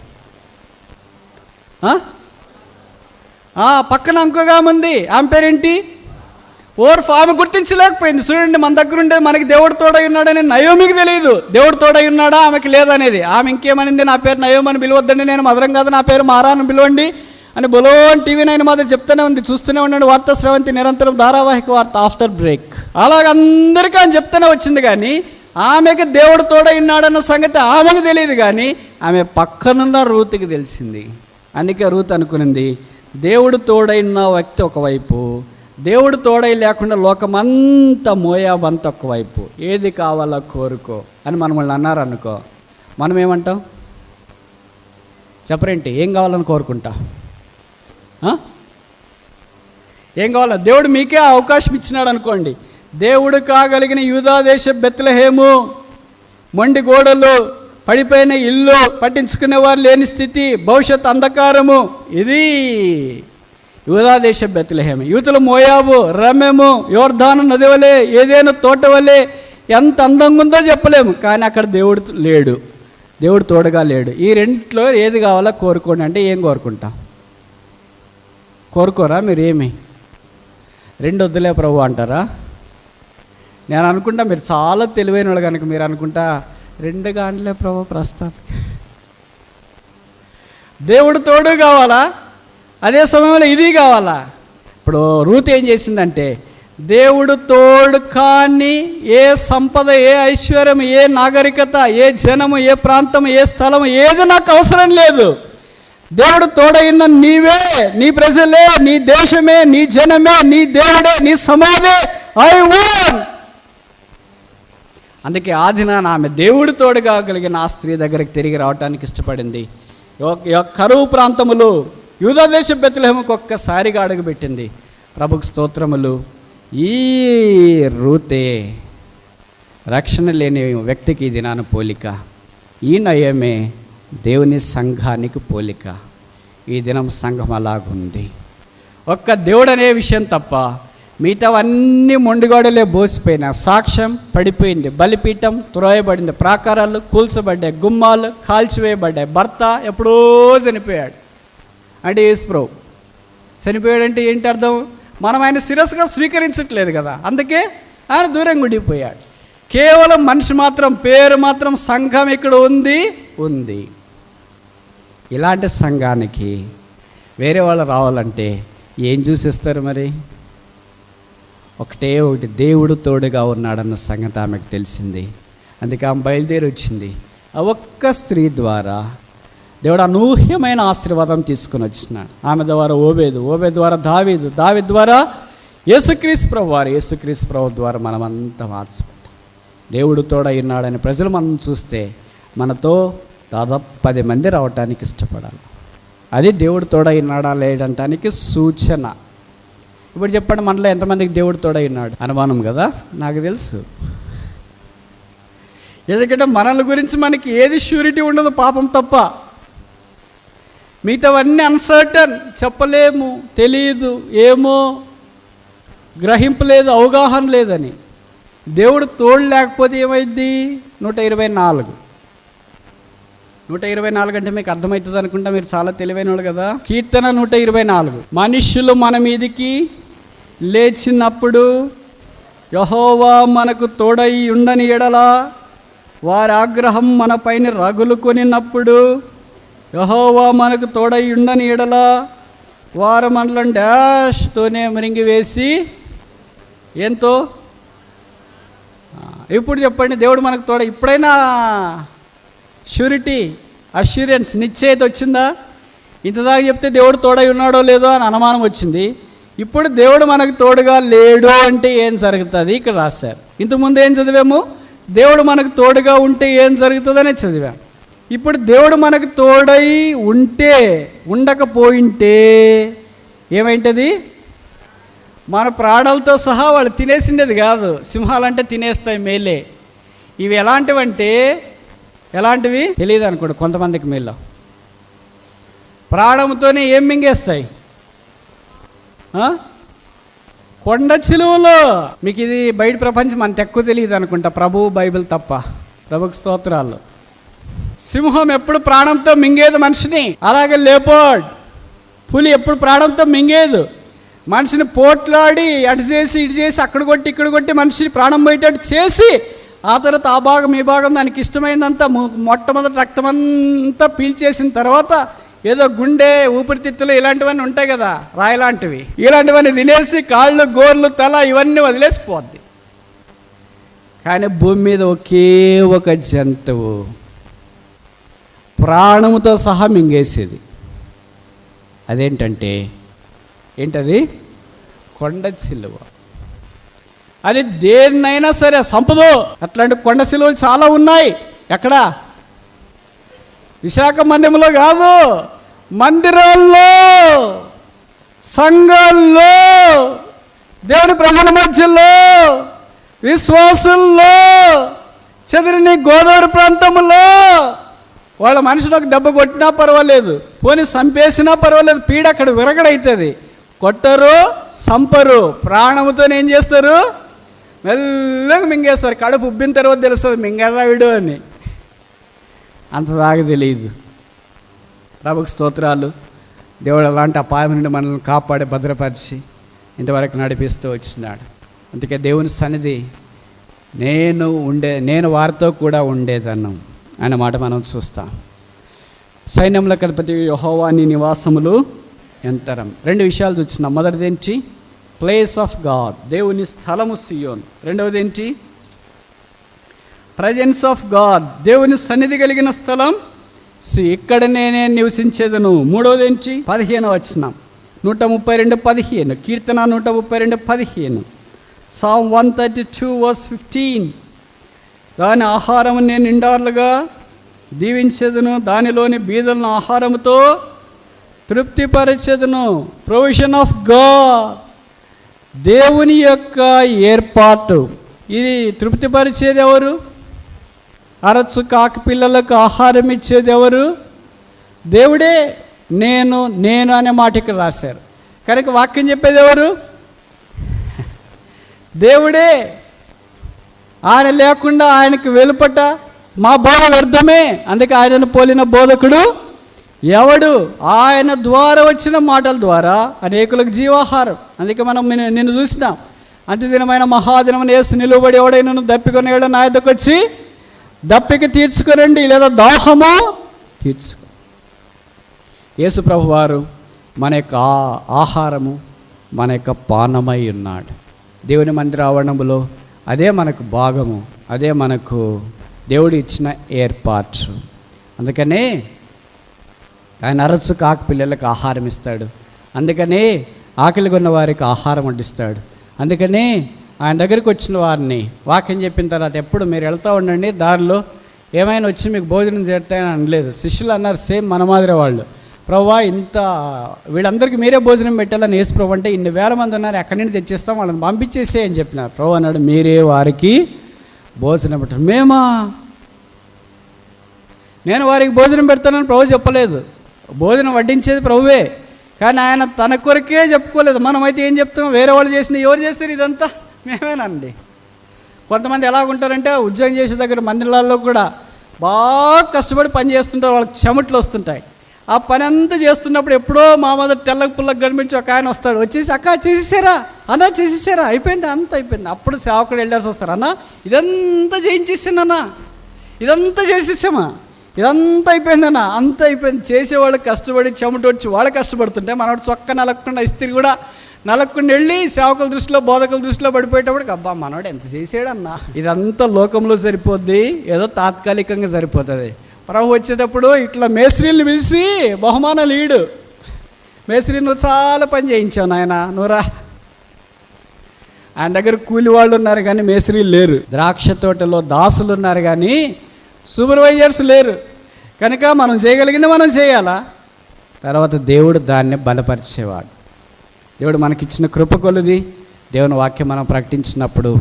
పక్కన ఇంకోగా ఉంది, ఆమె పేరేంటి? ఓర్ఫ్. ఆమె గుర్తించలేకపోయింది. చూడండి, మన దగ్గర ఉండే మనకి దేవుడు తోడై ఉన్నాడని నయోమికి తెలియదు. దేవుడు తోడై ఉన్నాడా ఆమెకి లేదనేది. ఆమె ఇంకేమనింది, నా పేరు నయోమి అని పిలవద్దండి, నేను మధురం కాదు, నా పేరు మారాను పిలవండి అని బొలోన్ టీవీ 9 మాదిరి చెప్తూనే ఉంది. చూస్తూనే ఉండండి, వార్తా స్రవంతి నిరంతరం ధారావాహిక వార్త ఆఫ్టర్ బ్రేక్. అలాగందరికీ అని చెప్తూనే వచ్చింది. కానీ ఆమెకి దేవుడు తోడై ఉన్నాడన్న సంగతి ఆమెకు తెలియదు, కానీ ఆమె పక్కనున్న రూతుకి తెలిసింది. అందుకే రూత్ అనుకునింది, దేవుడు తోడైన వ్యక్తి ఒకవైపు, దేవుడు తోడై లేకుండా లోకమంతా మోయాబంతా ఒకవైపు, ఏది కావాలో కోరుకో అని మనల్ని అన్నారనుకో, మనం ఏమంటాం? చెప్పరేంటి? ఏం కావాలని కోరుకుంటా? ఏం కావాలో? దేవుడు మీకే అవకాశం ఇచ్చినాడు అనుకోండి. దేవుడు కాగలిగిన యూదా దేశ బెత్లెహేము, మొండి గోడలు, పడిపోయిన ఇల్లు, పట్టించుకునేవారు లేని స్థితి, భవిష్యత్ అంధకారము, ఇది యూదా దేశ బెత్లెహేము. యూతులు మోయాబు, రమ్యము, యోర్దాను నది వలె, ఏదైనా తోట వలె, ఎంత అందంగా ఉందో చెప్పలేము. కానీ అక్కడ దేవుడు లేడు, దేవుడు తోడుగా లేడు. ఈ రెండిట్లో ఏది కావాలో కోరుకోండి అంటే ఏం కోరుకుంటాం? కోరుకోరా మీరు? ఏమి రెండు వద్దులే ప్రభు అంటారా? నేను అనుకుంటా మీరు చాలా తెలివైన వాళ్ళు కనుక మీరు అనుకుంటా, 2 గానిలే ప్రభు ప్రస్తుతానికి. దేవుడు తోడు కావాలా, అదే సమయంలో ఇది కావాలా? ఇప్పుడు రూత్ ఏం చేసిందంటే, దేవుడు తోడు కానీ ఏ సంపద, ఏ ఐశ్వర్యం, ఏ నాగరికత, ఏ జనము, ఏ ప్రాంతము, ఏ స్థలము, ఏది నాకు అవసరం లేదు. దేవుడు తోడైన నీవే, నీ ప్రజలే, నీ దేశమే, నీ జనమే, నీ దేవుడే, నీ సమాధే, ఐ వాంట్. అందుకే ఆదినాన ఆమె దేవుడు తోడుగా కలిగిన ఆ స్త్రీ దగ్గరికి తిరిగి రావడానికి ఇష్టపడింది. కరువు ప్రాంతములు యూదా దేశ బెత్లెహేముకు ఒక్కసారిగా అడుగుపెట్టింది. ప్రభుకు స్తోత్రములు. ఈ రూతే రక్షణ లేని వ్యక్తికి ఇది నాన్న పోలిక. ఈ నయమే దేవుని సంఘానికి పోలిక. ఈ దినం సంఘం అలాగుంది. ఒక్క దేవుడు అనే విషయం తప్ప మిగతావన్నీ మొండిగోడలే బోసిపోయినా. సాక్ష్యం పడిపోయింది, బలిపీఠం త్రోయబడింది, ప్రాకారాలు కూల్చబడ్డాయి, గుమ్మాలు కాల్చివేయబడ్డాయి. భర్త ఎప్పుడో చనిపోయాడు. అంటే యేసుప్రభు చనిపోయాడంటే ఏంటి అర్థం? మనం ఆయన శిరస్సుగా స్వీకరించట్లేదు కదా, అందుకే ఆయన దూరంగా ఉండిపోయాడు. కేవలం మనిషి మాత్రం, పేరు మాత్రం సంఘం ఇక్కడ ఉంది. ఇలాంటి సంఘానికి వేరే వాళ్ళు రావాలంటే ఏం చూసిస్తారు మరి? ఒకటే ఒకటి, దేవుడు తోడుగా ఉన్నాడన్న సంగతి ఆమెకు తెలిసింది. అందుకే ఆమె బయలుదేరి వచ్చింది. ఆ ఒక్క స్త్రీ ద్వారా దేవుడు అనూహ్యమైన ఆశీర్వాదం తీసుకుని వచ్చినాడు. ఆమె ద్వారా ఓబేదు ద్వారా దావీదు ద్వారా యేసుక్రీస్తు ప్రభువారు, యేసుక్రీస్తు ప్రభు ద్వారా మనమంతా మార్చిపోతాం. దేవుడు తోడై ఉన్నాడని ప్రజలు మనం చూస్తే మనతో దాదాపు 10 మంది రావటానికి ఇష్టపడాలి. అది దేవుడు తోడై ఉన్నాడా లేడంటానికి సూచన. ఇప్పుడు చెప్పండి, మనలో ఎంతమందికి దేవుడు తోడై ఉన్నాడు? అనుమానం కదా, నాకు తెలుసు. ఎందుకంటే మనల గురించి మనకి ఏది ష్యూరిటీ ఉండదు, పాపం తప్ప. మిగతావన్నీ అన్సర్టన్, చెప్పలేము, తెలియదు, ఏమో, గ్రహింపు లేదు, అవగాహన లేదని. దేవుడు తోడు లేకపోతే ఏమైంది? 124 అంటే మీకు అర్థమవుతుంది అనుకుంటా, మీరు చాలా తెలివైన వాళ్ళు కదా. కీర్తన 124. మనుష్యులు మన మీదికి లేచినప్పుడు యెహోవా మనకు తోడై ఉండని ఎడల, వారి ఆగ్రహం మన పైన రగులుకొనినప్పుడు యెహోవా మనకు తోడై ఉండని ఎడల, వారు మనలను డాష్తోనే మరింగివేసి ఎంతో. ఇప్పుడు చెప్పండి, దేవుడు మనకు తోడ ఇప్పుడైనా ష్యూరిటీ, అష్యూరెన్స్, నిశ్చయిత వచ్చిందా? ఇంతదాకా చెప్తే దేవుడు తోడై ఉన్నాడో లేదో అని అనుమానం వచ్చింది. ఇప్పుడు దేవుడు మనకు తోడుగా లేడు అంటే ఏం జరుగుతుంది ఇక్కడ రాశారు. ఇంతకుముందు ఏం చదివాము? దేవుడు మనకు తోడుగా ఉంటే ఏం జరుగుతుందనే చదివాం. ఇప్పుడు దేవుడు మనకు తోడై ఉంటే, ఉండకపోయింటే ఏమైంటుంది? మన ప్రాణాలతో సహా వాళ్ళు తినేసిండేది కాదు. సింహాలంటే తినేస్తాయి మేలే. ఇవి ఎలాంటివి తెలియదు అనుకోండి కొంతమందికి. మీలో ప్రాణంతోనే ఏం మింగేస్తాయి? కొండ చిలువలో. మీకు ఇది బయట ప్రపంచం అంత ఎక్కువ తెలియదు అనుకుంటా, ప్రభువు బైబిల్ తప్ప. ప్రభుకి స్తోత్రాలు. సింహం ఎప్పుడు ప్రాణంతో మింగేది మనిషిని, అలాగే లేపోర్డ్, పులి ఎప్పుడు ప్రాణంతో మింగేదు. మనిషిని పోట్లాడి అటు చేసి ఇటు చేసి, అక్కడ కొట్టి ఇక్కడ కొట్టి మనిషిని ప్రాణం పోయేటట్టు చేసి, ఆ తర్వాత ఆ భాగం ఈ భాగం దానికి ఇష్టమైందంతా మొట్టమొదటి రక్తమంతా పీల్చేసిన తర్వాత ఏదో గుండె, ఊపిరితిత్తులు ఇలాంటివన్నీ ఉంటాయి కదా, రాయలాంటివి, ఇలాంటివన్నీ తినేసి కాళ్ళు, గోర్లు, తల ఇవన్నీ వదిలేసిపోద్ది. కానీ భూమి మీద ఒకే ఒక జంతువు ప్రాణముతో సహా మింగేసేది. అదేంటంటే ఏంటది? కొండ చిలువ. అది దేన్నైనా సరే సంపదో. అట్లాంటి కొండ చిలువలు చాలా ఉన్నాయి. ఎక్కడ? విశాఖ మందిరంలో కాదు, మందిరాల్లో, సంఘాల్లో, దేవుని ప్రజల మధ్యలో, విశ్వాసుల్లో, చెదిరిని గోదావరి ప్రాంతంలో వాళ్ళ మనుషులకు దెబ్బ కొట్టినా పర్వాలేదు, పోనీ చంపేసినా పర్వాలేదు, పీడ అక్కడ విరగడవుతుంది. కొట్టరు, సంపరు, ప్రాణముతో ఏం చేస్తారు? మెల్లగా మింగేస్తారు. కడుపు ఉబ్బిన తర్వాత తెలుస్తుంది మింగరా వీడు అని. అంతదాకా తెలియదు. ప్రభుకు స్తోత్రాలు. దేవుడు అలాంటి అపాయం నుండి మనల్ని కాపాడి భద్రపరిచి ఇంతవరకు నడిపిస్తూ వచ్చినాడు. అందుకే దేవుని సన్నిధి నేను వారితో కూడా ఉండేదన్నాం అనే మాట మనం చూస్తాం. సైన్యంలో కల్పతి యెహోవా నీ నివాసములు ఎంతరం. 2 విషయాలు చూస్తున్నాం. మొదటిది ఏంటి? ప్లేస్ ఆఫ్ గాడ్, దేవుని స్థలము సియోన్. రెండవది ఏంటి? ప్రజెన్స్ ఆఫ్ గాడ్, దేవుని సన్నిధి కలిగిన స్థలం. ఇక్కడనే నేను నివసించేదను. మూడవది ఏంటి? 15వ వచనం, 132:15, కీర్తన 132:15, Psalm 132:15. దాని ఆహారం నేను నిండార్లుగా దీవించేదను, దానిలోని బీదలను ఆహారముతో తృప్తిపరచెదను. ప్రొవిజన్ ఆఫ్ గాడ్, దేవుని యొక్క ఏర్పాటు. ఇది తృప్తిపరిచేది ఎవరు? అరచు కాకి పిల్లలకు ఆహారం ఇచ్చేది ఎవరు? దేవుడే. నేను నేను అనే మాట ఇక్కడ రాశారు. కనుక వాక్యం చెప్పేది ఎవరు? దేవుడే. ఆయన లేకుండా ఆయనకు వెలుపట మా బోధ వ్యర్థమే. అందుకే ఆయనను పోలిన బోధకుడు ఎవడు? ఆయన ద్వారా వచ్చిన మాటల ద్వారా అనేకులకు జీవాహారం. అందుకే మనం నిన్ను చూసినాం. అంత్యదినమైన మహాదినమున యేసు నిలువబడి ఎవడైనా దప్పికొనేవాడు నా యొద్దకు వచ్చి దప్పిక తీర్చుకురండి, లేదా దాహము తీర్చుకో. యేసు ప్రభు వారు మన యొక్క ఆహారము, మన యొక్క పానమై ఉన్నాడు. దేవుని మందిర ఆవరణములో అదే మనకు భాగము, అదే మనకు దేవుడు ఇచ్చిన ఏర్పాటు. అందుకనే ఆయన అరచు కాకి పిల్లలకు ఆహారం ఇస్తాడు. అందుకనే ఆకలిగా ఉన్న వారికి ఆహారం వడ్డిస్తాడు. అందుకనే ఆయన దగ్గరికి వచ్చిన వారిని వాక్యం చెప్పిన తర్వాత ఎప్పుడు మీరు వెళ్తూ ఉండండి, దారిలో ఏమైనా వచ్చి మీకు భోజనం చేస్తాయని అనలేదు. శిష్యులు అన్నారు సేమ్ మన మాదిరి వాళ్ళు, ప్రభువా ఇంత వీళ్ళందరికీ మీరే భోజనం పెట్టాలని యేసు ప్రభు అంటే ఇన్ని వేల మంది ఉన్నారు, ఎక్కడి నుండి తెచ్చిస్తాం, వాళ్ళని పంపించేసే అని చెప్పినారు. ప్రభు అన్నాడు మీరే వారికి భోజనం పెట్టారు. నేను వారికి భోజనం పెడతానని ప్రభు చెప్పలేదు. భోజనం వడ్డించేది ప్రభువే, కానీ ఆయన తన కొరకే చెప్పుకోలేదు. మనమైతే ఏం చెప్తాం? వేరే వాళ్ళు చేసిన ఎవరు చేస్తారు ఇదంతా? మేమేనండి. కొంతమంది ఎలాగుంటారంటే ఉద్యోగం చేసే దగ్గర మందిరాల్లో కూడా బాగా కష్టపడి పని చేస్తుంటారు, వాళ్ళకి చెమట్లు వస్తుంటాయి. ఆ పని అంతా చేస్తున్నప్పుడు ఎప్పుడో మా మొదటి తెల్లకి పుల్లకి కనిపించి ఒక ఆయన వస్తాడు, వచ్చేసి అక్క చేసేసారా అన్నా, చేసేసారా, అయిపోయింది, అంత అయిపోయింది. అప్పుడు సేవకుడు వెళ్ళాల్సి వస్తారు, అన్న ఇదంతా చేయించేసానన్నా, ఇదంతా చేసేసామా, ఇదంతా అయిపోయిందన్నా, అంత అయిపోయింది. చేసేవాళ్ళు కష్టపడి చెమట వచ్చి వాళ్ళు కష్టపడుతుంటే మనవాడు చొక్క నలగకుండా ఇస్త్రీ కూడా నలగకుండా వెళ్ళి సేవకుల దృష్టిలో బోధకుల దృష్టిలో పడిపోయేటప్పటికి అబ్బా మనవాడు ఎంత చేసాడన్నా. ఇదంతా లోకంలో సరిపోద్ది, ఏదో తాత్కాలికంగా సరిపోతుంది. ప్రభు వచ్చేటప్పుడు ఇట్లా మేస్త్రీని పిలిచి బహుమానాలు ఈడు, మేస్త్రీ నువ్వు చాలా పని చేయించావు నాయన, నువ్వురా. ఆయన దగ్గర కూలి వాళ్ళు ఉన్నారు కానీ మేస్త్రీలు లేరు. ద్రాక్ష తోటలో దాసులు ఉన్నారు కానీ సూపర్వైజర్స్ లేరు. కనుక మనం చేయగలిగింది మనం చేయాలా. తర్వాత దేవుడు దాన్ని బలపరిచేవాడు. దేవుడు మనకిచ్చిన కృప కొలది దేవుని వాక్యం మనం ప్రకటించినప్పుడు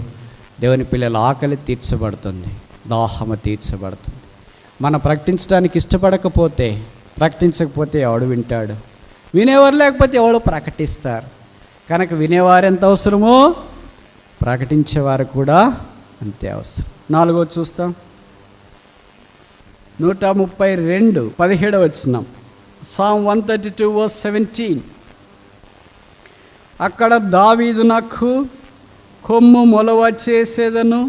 దేవుని పిల్లల ఆకలి తీర్చబడుతుంది, దాహము తీర్చబడుతుంది. మనం ప్రకటించడానికి ఇష్టపడకపోతే, ప్రకటించకపోతే ఎవడు వింటాడు? వినేవారు లేకపోతే ఎవడు ప్రకటిస్తారు? కనుక వినేవారు ఎంత అవసరమో ప్రకటించేవారు కూడా అంతే అవసరం. 4 చూస్తాం. 132 17 వచనం, Psalm 132:17. అక్కడ దావీదు నాకు కొమ్ము మొలవ చేసేదను,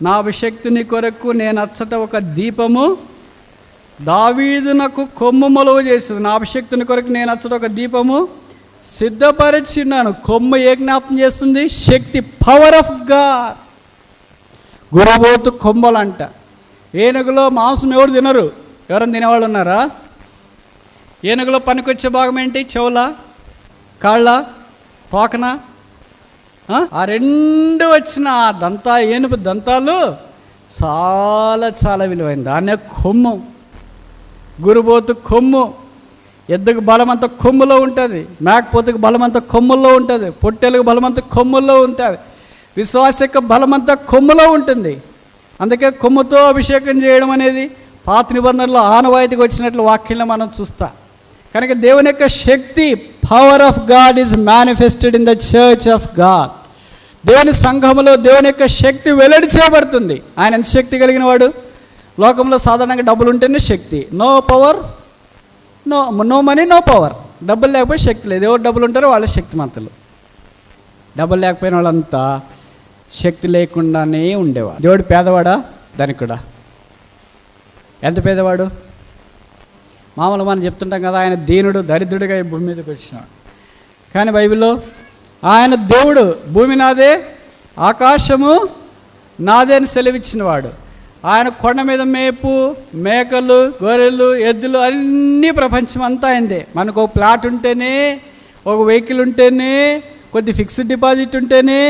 నా అభిషక్తుని కొరకు నేను అచ్చట ఒక దీపము. దావీదు నాకు కొమ్ము మొలవ చేసేది, నా అభిషక్తుని కొరకు నేను అచ్చట ఒక దీపము సిద్ధపరిచినాను. కొమ్ము ఏ జ్ఞాపం చేస్తుంది? శక్తి, పవర్ ఆఫ్ గాడ్. గురబోతు కొమ్మలంట. ఏనుగులో మాంసం ఎవరు తినరు? ఎవరైనా తినేవాళ్ళు ఉన్నారా? ఏనుగులో పనికొచ్చే భాగం ఏంటి? చెవుల, కాళ్ళ, తోకన. ఆ 2 వచ్చిన ఏనుగు దంతాలు చాలా చాలా విలువైనది. దాన్నే కొమ్ము. గురుబోతు కొమ్ము. ఎద్దుకు బలమంతా కొమ్ములో ఉంటుంది, మేకపోతుకు బలమంతా కొమ్ముల్లో ఉంటుంది, పొట్టెలకు బలమంతా కొమ్ముల్లో ఉంటుంది, విశ్వాసక బలమంతా కొమ్ములో ఉంటుంది. అందుకే కొమ్ముతో అభిషేకం చేయడం అనేది పాత నిబంధనలో ఆనవాయితీకి వచ్చినట్లు వాక్యంలో మనం చూస్తాం. కనుక దేవుని యొక్క శక్తి, power of God is manifested in the church of God. దేవుని సంఘములో దేవుని యొక్క శక్తి వెల్లడి చేయబడుతుంది. ఆయన ఎంత శక్తి కలిగిన వాడు? లోకంలో సాధారణంగా డబ్బులు ఉంటేనే శక్తి. No power, no money, no power. డబ్బులు లేకపోతే శక్తి లేదు. ఎవరు డబ్బులు ఉంటారో వాళ్ళ శక్తిమంతులు. డబ్బులు లేకపోయిన వాళ్ళంతా శక్తి లేకుండానే ఉండేవాడు. దేవుడు పేదవాడా? ధనికుడా? ఎంత పేదవాడు? మామూలు మనం చెప్తుంటాం కదా, ఆయన దీనుడు, దరిద్రుడిగా ఈ భూమి మీదకి వచ్చినాడు. కానీ బైబిల్లో ఆయన దేవుడు, భూమి నాదే, ఆకాశము నాదే అని సెలవిచ్చినవాడు. ఆయన కొండ మీద మేపు, మేకలు, గొర్రెలు, ఎద్దులు అన్నీ ప్రపంచం అంతా అయిందే. మనకు ఒక ప్లాట్ ఉంటేనే, ఒక వెహికల్ ఉంటేనే, కొద్ది ఫిక్స్డ్ డిపాజిట్ ఉంటేనే,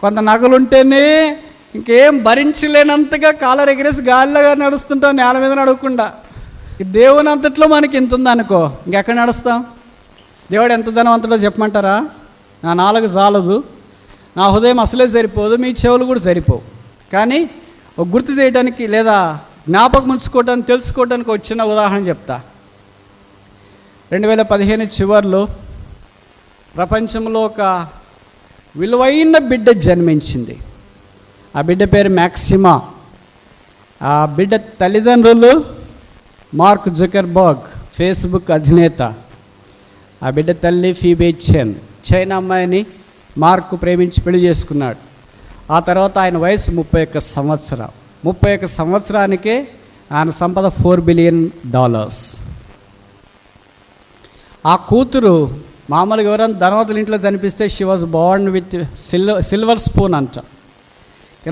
కొంత నగలు ఉంటేనే, ఇంకేం భరించలేనంతగా కాలర్ ఎగిరేసి గాలిలో నడుస్తుంటాం, నేల మీద నడవకుండా. దేవుని అంతట్లో మనకి ఇంత ఉందనుకో, ఇంకెక్కడ నడుస్తాం? దేవుడు ఎంత ధనవంతుడో చెప్పమంటారా? నా 4 చాలదు, నా హృదయం అసలే సరిపోదు, మీ చెవులు కూడా సరిపోవు. కానీ ఒక గుర్తు చేయడానికి లేదా జ్ఞాపకం ఉంచుకోవడానికి, తెలుసుకోవడానికి ఒక చిన్న ఉదాహరణ చెప్తా. 2015 చివరిలో ప్రపంచంలో ఒక విలువైన బిడ్డ జన్మించింది. ఆ బిడ్డ పేరు మ్యాక్సిమా. ఆ బిడ్డ తల్లిదండ్రులు మార్క్ జుకర్బర్గ్, ఫేస్బుక్ అధినేత. ఆ బిడ్డ తల్లి ఫీబే చెన్, చైనా అమ్మాయిని మార్క్ ప్రేమించి పెళ్లి చేసుకున్నాడు. ఆ తర్వాత ఆయన వయసు 31 సంవత్సరం. 31 సంవత్సరానికే ఆయన సంపద $4 బిలియన్. ఆ కూతురు మామూలుగా ఎవరైనా ధనవంతుల ఇంట్లో జనిపిస్తే she was born with silver spoon అంట.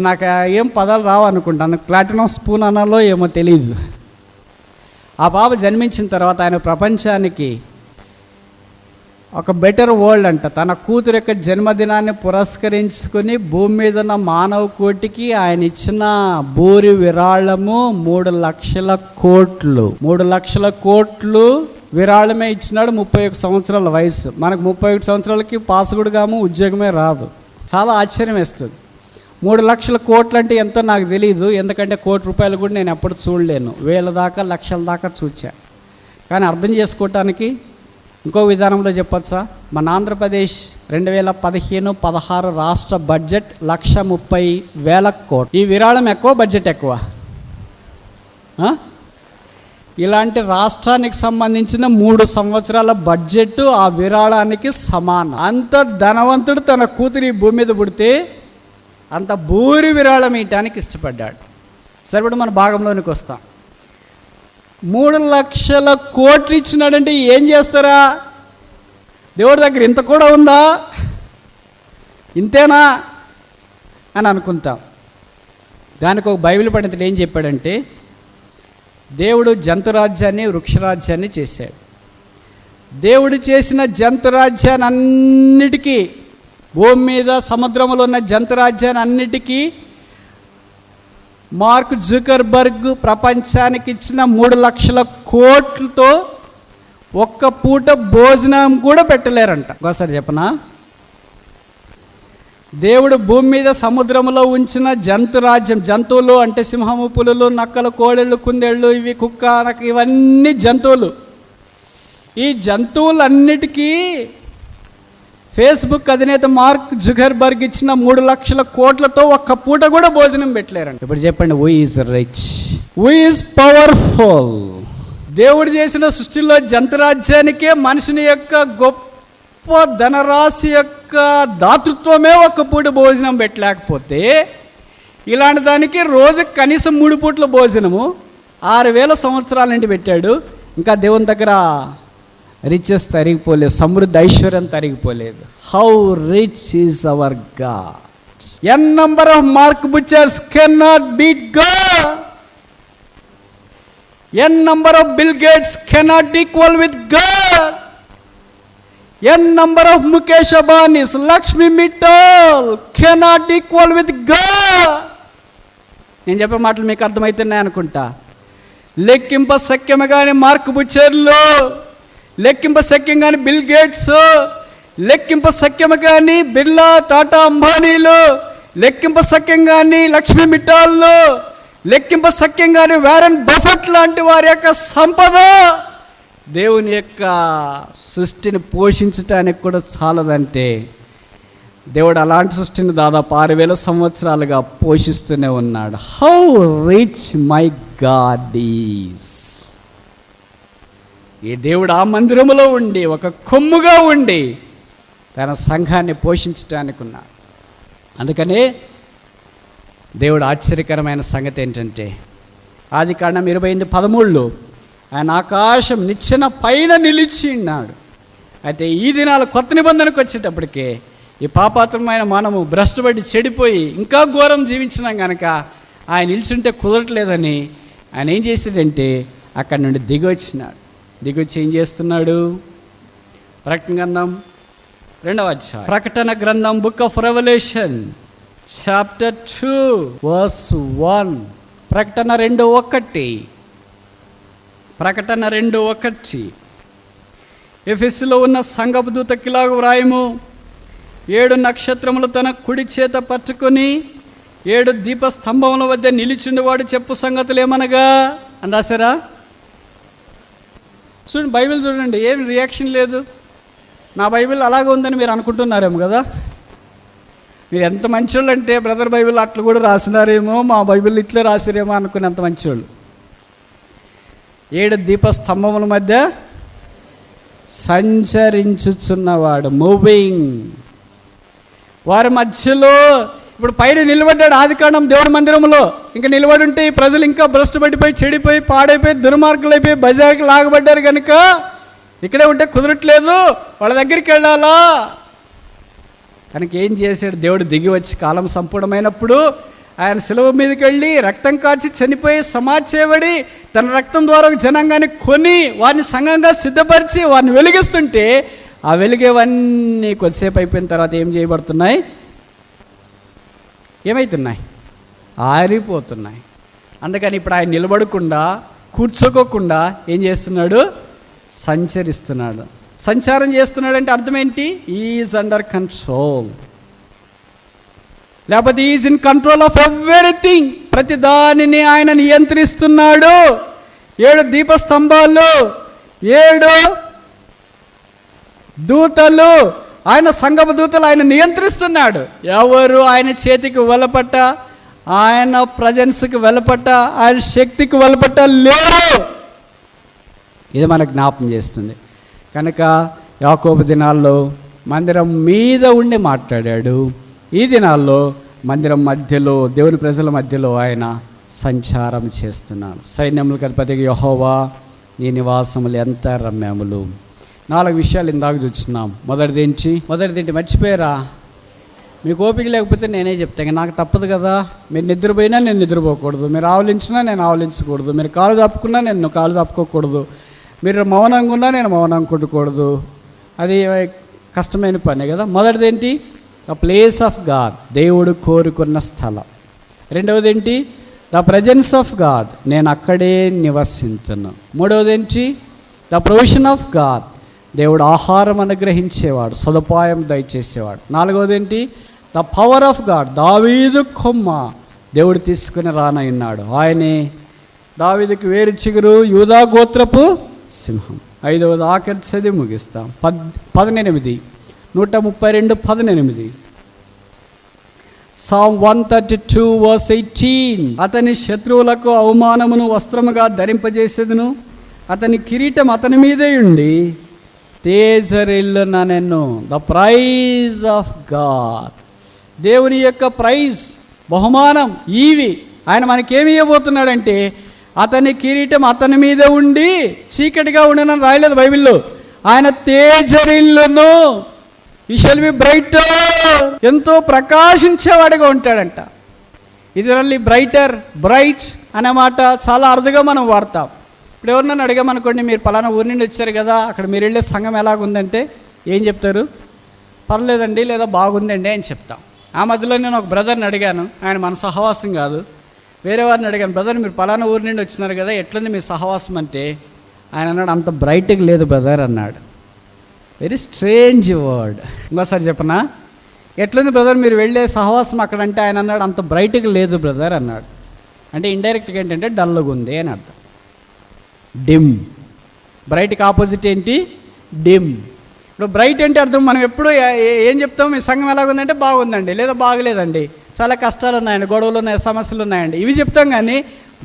నాకు ఏం పదాలు రావు అనుకుంటాను, ప్లాటినం స్పూన్ అనాలో ఏమో తెలియదు. ఆ బాబు జన్మించిన తర్వాత ఆయన ప్రపంచానికి ఒక బెటర్ వరల్డ్ అంట, తన కూతురు యొక్క జన్మదినాన్ని పురస్కరించుకుని భూమి మీద ఉన్న మానవ కోటికి ఆయన ఇచ్చిన భూరి విరాళము 3 లక్షల కోట్లు. 3 లక్షల కోట్లు విరాళమే ఇచ్చినాడు. 31 సంవత్సరాల వయసు. మనకు 31 సంవత్సరాలకి పాసుగుడుగాము, ఉద్యోగమే రాదు. చాలా ఆశ్చర్యం వేస్తుంది. 3 లక్షల కోట్లు అంటే ఎంతో నాకు తెలియదు, ఎందుకంటే ₹1,00,00,000 కూడా నేను ఎప్పుడు చూడలేను. 1000 దాకా, లక్షల దాకా చూచా. కానీ అర్థం చేసుకోవటానికి ఇంకో విధానంలో చెప్పచ్చా, మన ఆంధ్రప్రదేశ్ 2015-16 రాష్ట్ర బడ్జెట్ 1,30,000 కోట్లు. ఈ విరాళం ఎక్కువ, బడ్జెట్ ఎక్కువ? ఇలాంటి రాష్ట్రానికి సంబంధించిన 3 సంవత్సరాల బడ్జెట్ ఆ విరాళానికి సమానం. అంత ధనవంతుడు తన కూతురి భూమి మీద పుడితే అంత భూరి విరాళం ఇవ్వటానికి ఇష్టపడ్డాడు. సరే, ఇప్పుడు మన భాగంలోనికి వస్తాం. 3 లక్షల కోట్లు ఇచ్చినాడంటే ఏం చేస్తారా? దేవుడి దగ్గర ఇంత కూడా ఉందా, ఇంతేనా అని అనుకుంటాం. దానికి ఒక బైబిల్ పండితుడు ఏం చెప్పాడంటే, దేవుడు జంతురాజ్యాన్ని, వృక్షరాజ్యాన్ని చేశాడు. దేవుడు చేసిన జంతురాజ్యాన్ని అన్నిటికీ, భూమి మీద సముద్రంలో ఉన్న జంతురాజ్యాన్ని అన్నిటికీ మార్క్ జుకర్బర్గ్ ప్రపంచానికి ఇచ్చిన 3 లక్షల కోట్లతో ఒక్క పూట భోజనం కూడా పెట్టలేరంట. ఒకసారి చెప్పనా, దేవుడు భూమి మీద సముద్రంలో ఉంచిన జంతురాజ్యం, జంతువులు అంటే సింహము, పులులు, నక్కలు, కోడెళ్ళు, కుందేళ్ళు, ఇవి కుక్క, ఇవన్నీ జంతువులు. ఈ జంతువులన్నిటికీ ఫేస్బుక్ అధినేత మార్క్ జుకర్బర్గ్ ఇచ్చిన 3 లక్షల కోట్లతో ఒక్క పూట కూడా భోజనం పెట్టలేరంట. ఇప్పుడు చెప్పండి, who is rich, who is powerful? దేవుడు చేసిన సృష్టిలో జంతురాజ్యానికే మనిషిని యొక్క గొప్ప ధనరాశి యొక్క దాతృత్వమే ఒక్క పూట భోజనం పెట్టలేకపోతే, ఇలాంటి దానికి రోజుకి కనీసం 3 పూట్ల భోజనము 6,000 సంవత్సరాల నుండి పెట్టాడు. ఇంకా దేవుని దగ్గర రిచెస్ తరిగిపోలేదు, సమృద్ధి ఐశ్వర్యం తరిగిపోలేదు. How rich is our God. N number of Mark Buchers can not beat God. N number of Bill Gates can not equal with God. N number of Mukesh Ambanis, Lakshmi Mittal can not equal with God. నేను చెప్పే మాటలు మీకు అర్థమవుతున్నాయి అనుకుంటా. లెక్కింప సఖ్యము కానీ mark బుచర్లు, లెక్కింప సఖ్యం కానీ bill gates, లెక్కింప సఖ్యము కానీ బిర్లా, టాటా, అంబానీలు, లెక్కింప సఖ్యం కానీ లక్ష్మీ మిట్టాళ్ళు, లెక్కింప సఖ్యం కానీ వారెన్ బఫెట్ లాంటి వారి యొక్క సంపద దేవుని యొక్క సృష్టిని పోషించటానికి కూడా చాలదంటే, దేవుడు అలాంటి సృష్టిని దాదాపు 6,000 సంవత్సరాలుగా పోషిస్తూనే ఉన్నాడు. How rich my God is. ఈ దేవుడు ఆ మందిరములో ఉండి, ఒక కొమ్ముగా ఉండి తన సంఘాన్ని పోషించటానికి ఉన్నాడు. అందుకనే దేవుడు ఆశ్చర్యకరమైన సంగతి ఏంటంటే, ఆదికాండం 28:13 ఆయన ఆకాశం నిచ్చెన పైన నిలిచి ఉన్నాడు. అయితే ఈ దినాలు కొత్త నిబంధనకు వచ్చేటప్పటికే ఈ పాపాత్రమైన మనము భ్రష్టపడి చెడిపోయి ఇంకా ఘోరం జీవించినాం కనుక ఆయన నిలిచుంటే కుదరట్లేదని ఆయన ఏం చేసేదంటే అక్కడి నుండి దిగొచ్చినాడు. దిగొచ్చి ఏం చేస్తున్నాడు? ప్రకటన గ్రంథం 2వ అధ్యాయం, ప్రకటన గ్రంథం, book of Revelation chapter 2 verse 1. ప్రకటన 2:1. ప్రకటన 2:1. ఎఫెసులో ఉన్న సంఘపు దూతకిలాగ వ్రాయము, 7 నక్షత్రములు తన కుడి చేత పట్టుకొని 7 దీపస్తంభముల వద్ద నిలిచిండేవాడు చెప్పు సంగతులు ఏమనగా అని రాశారా? చూడండి, బైబిల్ చూడండి, ఏం రియాక్షన్ లేదు. నా బైబిల్ అలాగే ఉందని మీరు అనుకుంటున్నారేమో కదా. మీరు ఎంత మంచోళ్ళు అంటే బ్రదర్ బైబిల్ అట్లా కూడా రాసినారేమో, మా బైబిల్ ఇట్లే రాసిరేమో అనుకునేంత మంచోళ్ళు. 7 దీపస్తంభముల మధ్య సంచరించుచున్నవాడు, మూవింగ్. వారి మధ్యలో ఇప్పుడు పైన నిలబడ్డాడు. ఆదికాండం దేవుడి మందిరంలో ఇంకా నిలబడి ఉంటే ఈ ప్రజలు ఇంకా భ్రష్టుపడిపోయి, చెడిపోయి, పాడైపోయి, దుర్మార్గులు అయిపోయి బజార్కి లాగబడ్డారు కనుక ఇక్కడే ఉంటే కుదరట్లేదు, వాళ్ళ దగ్గరికి వెళ్ళాలా కనుక ఏం చేశాడు? దేవుడు దిగి వచ్చి కాలం సంపూర్ణమైనప్పుడు ఆయన శిలువ మీదకి వెళ్ళి రక్తం కార్చి చనిపోయి సమాధి చేయబడి తన రక్తం ద్వారా ఒక జనాంగాన్ని కొని వారిని సంఘంగా సిద్ధపరిచి వారిని వెలిగిస్తుంటే ఆ వెలిగేవన్నీ కొద్దిసేపు అయిపోయిన తర్వాత ఏం చేయబడుతున్నాయి? ఏమవుతున్నాయి? ఆరిపోతున్నాయి. అందుకని ఇప్పుడు ఆయన నిలబడకుండా, కూర్చోకోకుండా ఏం చేస్తున్నాడు? సంచరిస్తున్నాడు. సంచారం చేస్తున్నాడు అంటే అర్థం ఏంటి? ఈజ్ అండర్ కంట్రోల్, లేకపోతే is in control of everything. ప్రతి దానిని ఆయన నియంత్రిస్తున్నాడు. 7 దీపస్తంభాలు, 7 దూతలు, ఆయన సంగమ దూతలు ఆయన నియంత్రిస్తున్నాడు. ఎవరు ఆయన చేతికి వెలపట్ట, ఆయన ప్రజెన్స్కి వెలపట్ట, ఆయన శక్తికి వెలపట్ట లేరు. ఇది మనకు జ్ఞాపం చేస్తుంది. కనుక యాకోబు దినాల్లో మందిరం మీద ఉండి మాట్లాడాడు. ఈ దినాల్లో మందిరం మధ్యలో, దేవుని ప్రజల మధ్యలో ఆయన సంచారం చేస్తున్నాడు. సైన్యములకు అధిపతి యెహోవా నీ నివాసములు ఎంత రమ్యములు. 4 విషయాలు ఇందాక చూస్తున్నాం. మొదటిదేంటి మర్చిపోయారా? మీకు ఓపిక లేకపోతే నేనే చెప్తాను, నాకు తప్పదు కదా. మీరు నిద్రపోయినా నేను నిద్రపోకూడదు, మీరు ఆవలించినా నేను ఆవలించకూడదు, మీరు కాలు తప్పుకున్నా నేను కాలు తప్పుకోకూడదు, మీరు మౌనంగా ఉన్నా నేను మౌనంగా కొట్టకూడదు. అది కష్టమైన పనే కదా. మొదటిదేంటి? ద ప్లేస్ ఆఫ్ గాడ్, దేవుడు కోరుకున్న స్థలం. రెండవదేంటి? ద ప్రజెన్స్ ఆఫ్ గాడ్, నేను అక్కడే నివసించున్నాను. మూడవదేంటి? ద ప్రొవిజన్ ఆఫ్ గాడ్, దేవుడు ఆహారం అనుగ్రహించేవాడు, సదుపాయం దయచేసేవాడు. నాలుగవదేంటి? ద పవర్ ఆఫ్ గాడ్, దావీదు కొమ్మ దేవుడు తీసుకుని రానయ్యున్నాడు. ఆయనే దావీదుకి వేరు చిగురు, యూదా గోత్రపు సింహం. 5వది ఆఖరి చదివి ముగిస్తాం. 18 132:18. Psalm 132:18. అతని శత్రువులకు అవమానమును వస్త్రముగా ధరింపజేసేదును, అతని కిరీటం అతని మీదే ఉండి తేజరిల్లున నేను. ద ప్రైజ్ ఆఫ్ గాడ్, దేవుని యొక్క ప్రైజ్, బహుమానం ఇవి. ఆయన మనకేమి ఇవ్వబోతున్నాడంటే అతని కిరీటం అతని మీద ఉండి చీకటిగా ఉండనని రాయలేదు బైబిల్లో. ఆయన తేజరిల్లును, ఈ షల్ బి బ్రైటర్, ఎంతో ప్రకాశించేవాడిగా ఉంటాడంట. ఇది బ్రైట్ అనే మాట చాలా అరుదుగా మనం వాడతాం. ఇప్పుడు ఎవరినైనా అడిగామనుకోండి, మీరు పలానా ఊరి నుండి వచ్చారు కదా, అక్కడ మీరు వెళ్ళే సంఘం ఎలాగుందంటే ఏం చెప్తారు? పర్లేదండి లేదా బాగుందండి అని చెప్తాం. ఆ మధ్యలో నేను ఒక బ్రదర్ని అడిగాను, ఆయన మన సహవాసం కాదు, వేరే వారిని అడిగాను, బ్రదర్ మీరు పలానా ఊరి నుండి వచ్చినారు కదా, ఎట్లుంది మీ సహవాసం అంటే ఆయన అన్నాడు, అంత బ్రైట్గా లేదు బ్రదర్ అన్నాడు. Very strange word. ఇంకోసారి చెప్పనా, ఎట్లుంది బ్రదర్ మీరు వెళ్ళే సహవాసం అక్కడ అంటే ఆయన అన్నాడు, అంత బ్రైట్గా లేదు బ్రదర్ అన్నాడు. అంటే ఇండైరెక్ట్గా ఏంటంటే డల్గా ఉంది అని అర్థం. డిమ్, బ్రైట్కి ఆపోజిట్ ఏంటి? డిమ్. ఇప్పుడు బ్రైట్ అంటే అర్థం మనం ఎప్పుడు ఏం చెప్తాం? మీ సంఘం ఎలాగుందంటే బాగుందండి లేదా బాగలేదండి, చాలా కష్టాలు ఉన్నాయండి, గొడవలు ఉన్నాయి, సమస్యలు ఉన్నాయండి, ఇవి చెప్తాం. కానీ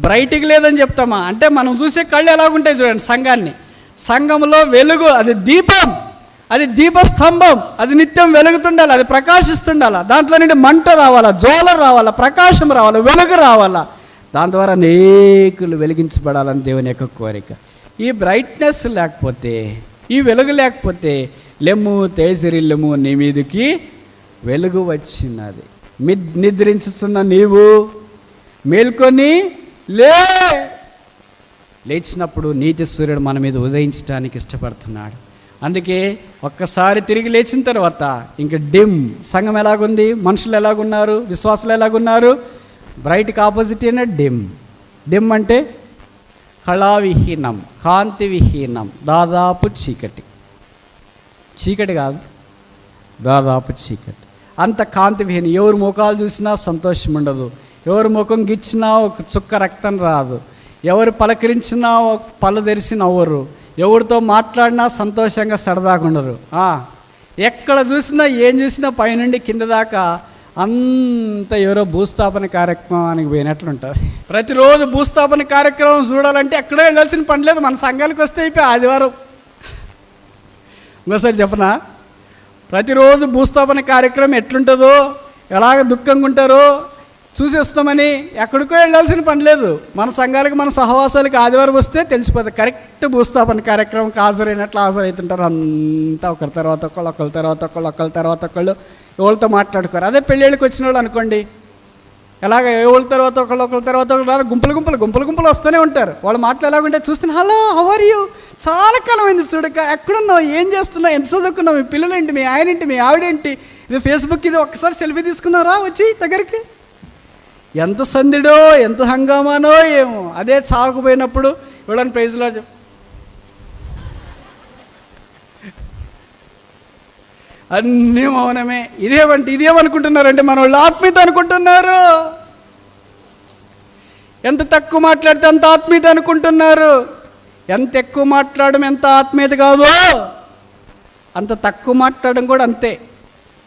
బ్రైట్గా లేదని చెప్తామా? అంటే మనం చూసే కళ్ళు ఎలాగుంటాయి చూడండి సంఘాన్ని. సంఘంలో వెలుగు, అది దీపం, అది దీపస్తంభం, అది నిత్యం వెలుగుతుండాలి, అది ప్రకాశిస్తుండాలి. దాంట్లో నుండి మంట రావాలా, జ్వాల రావాలా, ప్రకాశం రావాలా, వెలుగు రావాలా. దాని ద్వారా అనేకులు వెలిగించబడాలని దేవుని యొక్క కోరిక. ఈ బ్రైట్నెస్ లేకపోతే, ఈ వెలుగు లేకపోతే, లెమ్ము తేజరిల్లెము నీ మీదికి వెలుగు వచ్చినది. నిద్రించుతున్న నీవు మేల్కొని లేచినప్పుడు నీతి సూర్యుడు మన మీద ఉదయించడానికి ఇష్టపడుతున్నాడు. అందుకే ఒక్కసారి తిరిగి లేచిన తర్వాత ఇంక డిమ్. సంఘం ఎలాగుంది, మనుషులు ఎలాగున్నారు, విశ్వాసులు ఎలాగున్నారు? బ్రైట్కి ఆపోజిట్ అయినా డిమ్. డిమ్ అంటే కళావిహీనం, కాంతి విహీనం, దాదాపు చీకటి. చీకటి కాదు, దాదాపు చీకటి. అంత కాంతి విహీనం. ఎవరి ముఖాలు చూసినా సంతోషం ఉండదు, ఎవరి ముఖం గిచ్చినా ఒక చుక్క రక్తం రాదు, ఎవరు పలకరించినా ఒక పళ్ళు తెరిచి నవ్వరు, ఎవరితో మాట్లాడినా సంతోషంగా సరదాగా ఉండరు. ఎక్కడ చూసినా ఏం చూసినా పైనుండి కింద దాకా అంత ఎవరో భూస్థాపన కార్యక్రమానికి పోయినట్లుంటుంది. ప్రతిరోజు భూస్థాపన కార్యక్రమం చూడాలంటే ఎక్కడో వెళ్ళాల్సిన పని లేదు, మన సంఘాలకు వస్తే అయిపోయి ఆదివారం. ఇంకోసారి చెప్పనా, ప్రతిరోజు భూస్థాపన కార్యక్రమం ఎట్లుంటుందో, ఎలాగ దుఃఖంగా ఉంటారో చూసేస్తామని ఎక్కడికో వెళ్ళాల్సిన పని లేదు. మన సంఘాలకు మన సహవాసాలకు ఆదివారం వస్తే తెలిసిపోతుంది. కరెక్ట్ భూస్థాపన కార్యక్రమంకి హాజరైనట్లు హాజరవుతుంటారు. అంతా ఒకరి తర్వాత ఒకళ్ళు, ఒకరి తర్వాత ఒకళ్ళు, ఒకరి తర్వాత ఒకళ్ళు ఎవరితో మాట్లాడుకోరు. అదే పెళ్ళిళ్ళకి వచ్చిన వాళ్ళు అనుకోండి, ఎలాగ ఎవరి తర్వాత ఒకళ్ళు, ఒకరి తర్వాత ఒకళ్ళు గుంపులు వస్తూనే ఉంటారు. వాళ్ళు మాటలు ఎలాగుంటే చూస్తున్నా, హలో హౌ ఆర్ యూ, చాలా కాలం అయింది చూడక, ఎక్కడున్నావు, ఏం చేస్తున్నావు, ఎంత చదువుకున్నావు, మీ పిల్లలేంటి, మీ ఆయనేంటి, మీ ఆవిడేంటి, ఇది ఫేస్బుక్, ఇది ఒక్కసారి సెల్ఫీ తీసుకున్నారా వచ్చి దగ్గరికి. ఎంత సందిడో, ఎంత హంగామానో ఏమో. అదే చావకపోయినప్పుడు ఎవడని ప్రైజ్లో అన్నీ మౌనమే. ఇదేమనుకుంటున్నారంటే మన వాళ్ళు ఆత్మీయత అనుకుంటున్నారు. ఎంత తక్కువ మాట్లాడితే అంత ఆత్మీయత అనుకుంటున్నారు. ఎంత ఎక్కువ మాట్లాడడం ఎంత ఆత్మీయత కాదో అంత తక్కువ మాట్లాడడం కూడా అంతే.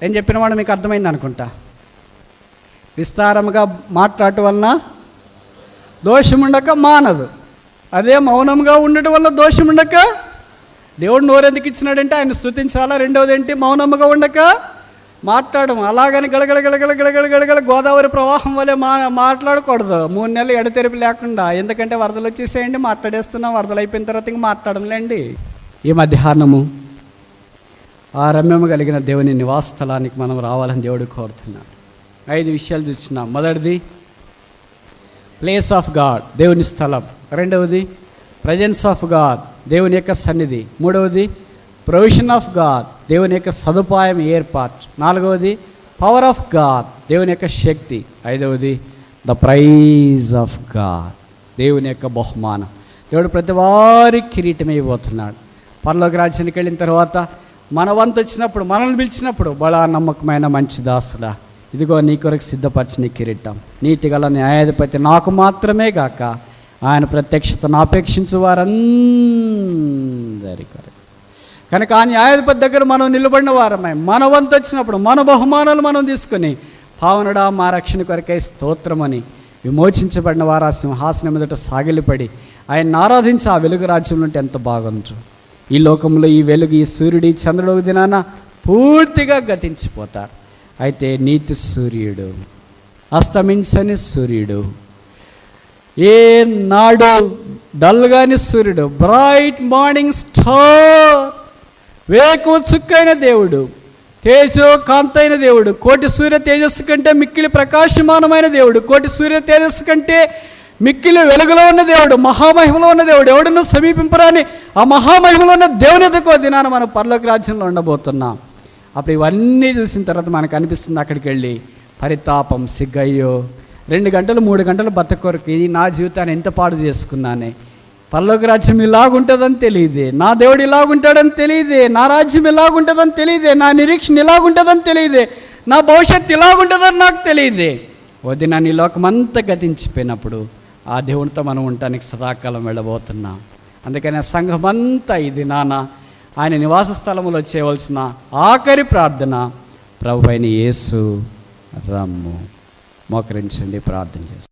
నేను చెప్పిన వాడు మీకు అర్థమైంది అనుకుంటా. విస్తారముగా మాట్లాడటం వలన దోషముండక మానదు, అదే మౌనంగా ఉండటం వల్ల దోషముండక. దేవుడు నోరెందుకు ఇచ్చినాడంటే ఆయన స్తుతించాలా. రెండవది ఏంటి, మౌనముగా ఉండక మాట్లాడము. అలాగని గడగడ గోదావరి ప్రవాహం వల్లే మాట్లాడకూడదు 3 నెలలు ఎడతెరిపి లేకుండా. ఎందుకంటే వరదలు వచ్చేసేయండి, మాట్లాడేస్తున్నాం, వరదలు అయిపోయిన తర్వాత ఇంక మాట్లాడంలేండి. ఈ మధ్యాహ్నము ఆ రమ్యము కలిగిన దేవుని నివాస స్థలానికి మనం రావాలని దేవుడు కోరుతున్నాడు. 5 విషయాలు చూస్తున్నాం. మొదటిది ప్లేస్ ఆఫ్ గాడ్, దేవుని స్థలం. రెండవది ప్రజెన్స్ ఆఫ్ గాడ్, దేవుని యొక్క సన్నిధి. మూడవది ప్రొవిజన్ ఆఫ్ గాడ్, దేవుని యొక్క సదుపాయం, ఏర్పాటు. నాలుగవది పవర్ ఆఫ్ గాడ్, దేవుని యొక్క శక్తి. ఐదవది ద ప్రైజ్ ఆఫ్ గాడ్, దేవుని యొక్క బహుమానం. దేవుడు ప్రతి వారికి కిరీటం ఇవ్వబోతున్నాడు. పరలోక రాజ్యానికి వెళ్ళిన తర్వాత మన వంతు వచ్చినప్పుడు, మనల్ని పిలిచినప్పుడు, బడా నమ్మకమైన మంచి దాసుడా, ఇదిగో నీ కొరకు సిద్ధపరిచిన కిరీటం, నీతిగల న్యాయాధిపతి నాకు మాత్రమే గాక ఆయన ప్రత్యక్షతను అపేక్షించు వారందరి కొరకు. కనుక ఆ న్యాయాధిపతి దగ్గర మనం నిలబడిన వారమై మన వంతు వచ్చినప్పుడు మన బహుమానాలు మనం తీసుకొని, పావనుడా మా రక్షణ కొరకై స్తోత్రమని విమోచించబడిన వారు ఆ సింహాసనం ఎదుట సాగిలిపడి ఆయన్ని ఆరాధించి ఆ వెలుగు రాజ్యంలో ఉంటే ఎంత బాగుంటారు. ఈ లోకంలో ఈ వెలుగు, ఈ సూర్యుడు, ఈ చంద్రుడు దినాన పూర్తిగా గతించిపోతారు. అయితే నీతి సూర్యుడు, అస్తమించని సూర్యుడు, ఏ నాడు డల్గాని సూర్యుడు, బ్రైట్ మార్నింగ్ స్టార్, వేకువ చుక్కైన దేవుడు, తేజోకాంతైన దేవుడు, కోటి సూర్య తేజస్సు కంటే మిక్కిలి ప్రకాశమానమైన దేవుడు, కోటి సూర్య తేజస్సు కంటే మిక్కిలి వెలుగులో ఉన్న దేవుడు, మహామహిమలో ఉన్న దేవుడు, ఎవడన్నా సమీపింపరాని ఆ మహామహిమలో ఉన్న దేవుని ఎదుకో దినాన మనం పరలోక రాజ్యంలో ఉండబోతున్నాం. అప్పుడు ఇవన్నీ చూసిన తర్వాత మనకు అనిపిస్తుంది, అక్కడికి వెళ్ళి పరితాపం, సిగ్గయ్యో 2 గంటలు 3 గంటలు బతకొరకు ఇది నా జీవితాన్ని ఎంత పాడు చేసుకున్నానే, పరలోక రాజ్యం ఇలాగుంటుందని తెలియదే, నా దేవుడు ఇలాగుంటాడని తెలియదే, నా రాజ్యం ఇలాగుంటుందని తెలియదే, నా నిరీక్షణ ఇలాగుంటుందని తెలియదే, నా భవిష్యత్తు ఇలాగుంటుందని నాకు తెలియదే. వదిన నీ లోకమంతా గతించిపోయినప్పుడు ఆ దేవునితో మనం ఉండటానికి సదాకాలం వెళ్ళబోతున్నాం. అందుకని ఆ సంఘమంతా ఇది నాన్న ఆయన నివాస స్థలంలో చేయవలసిన ఆఖరి ప్రార్థన, ప్రభువైన యేసు రమ్ము. మోకరించండి, ప్రార్థన చేస్తాం.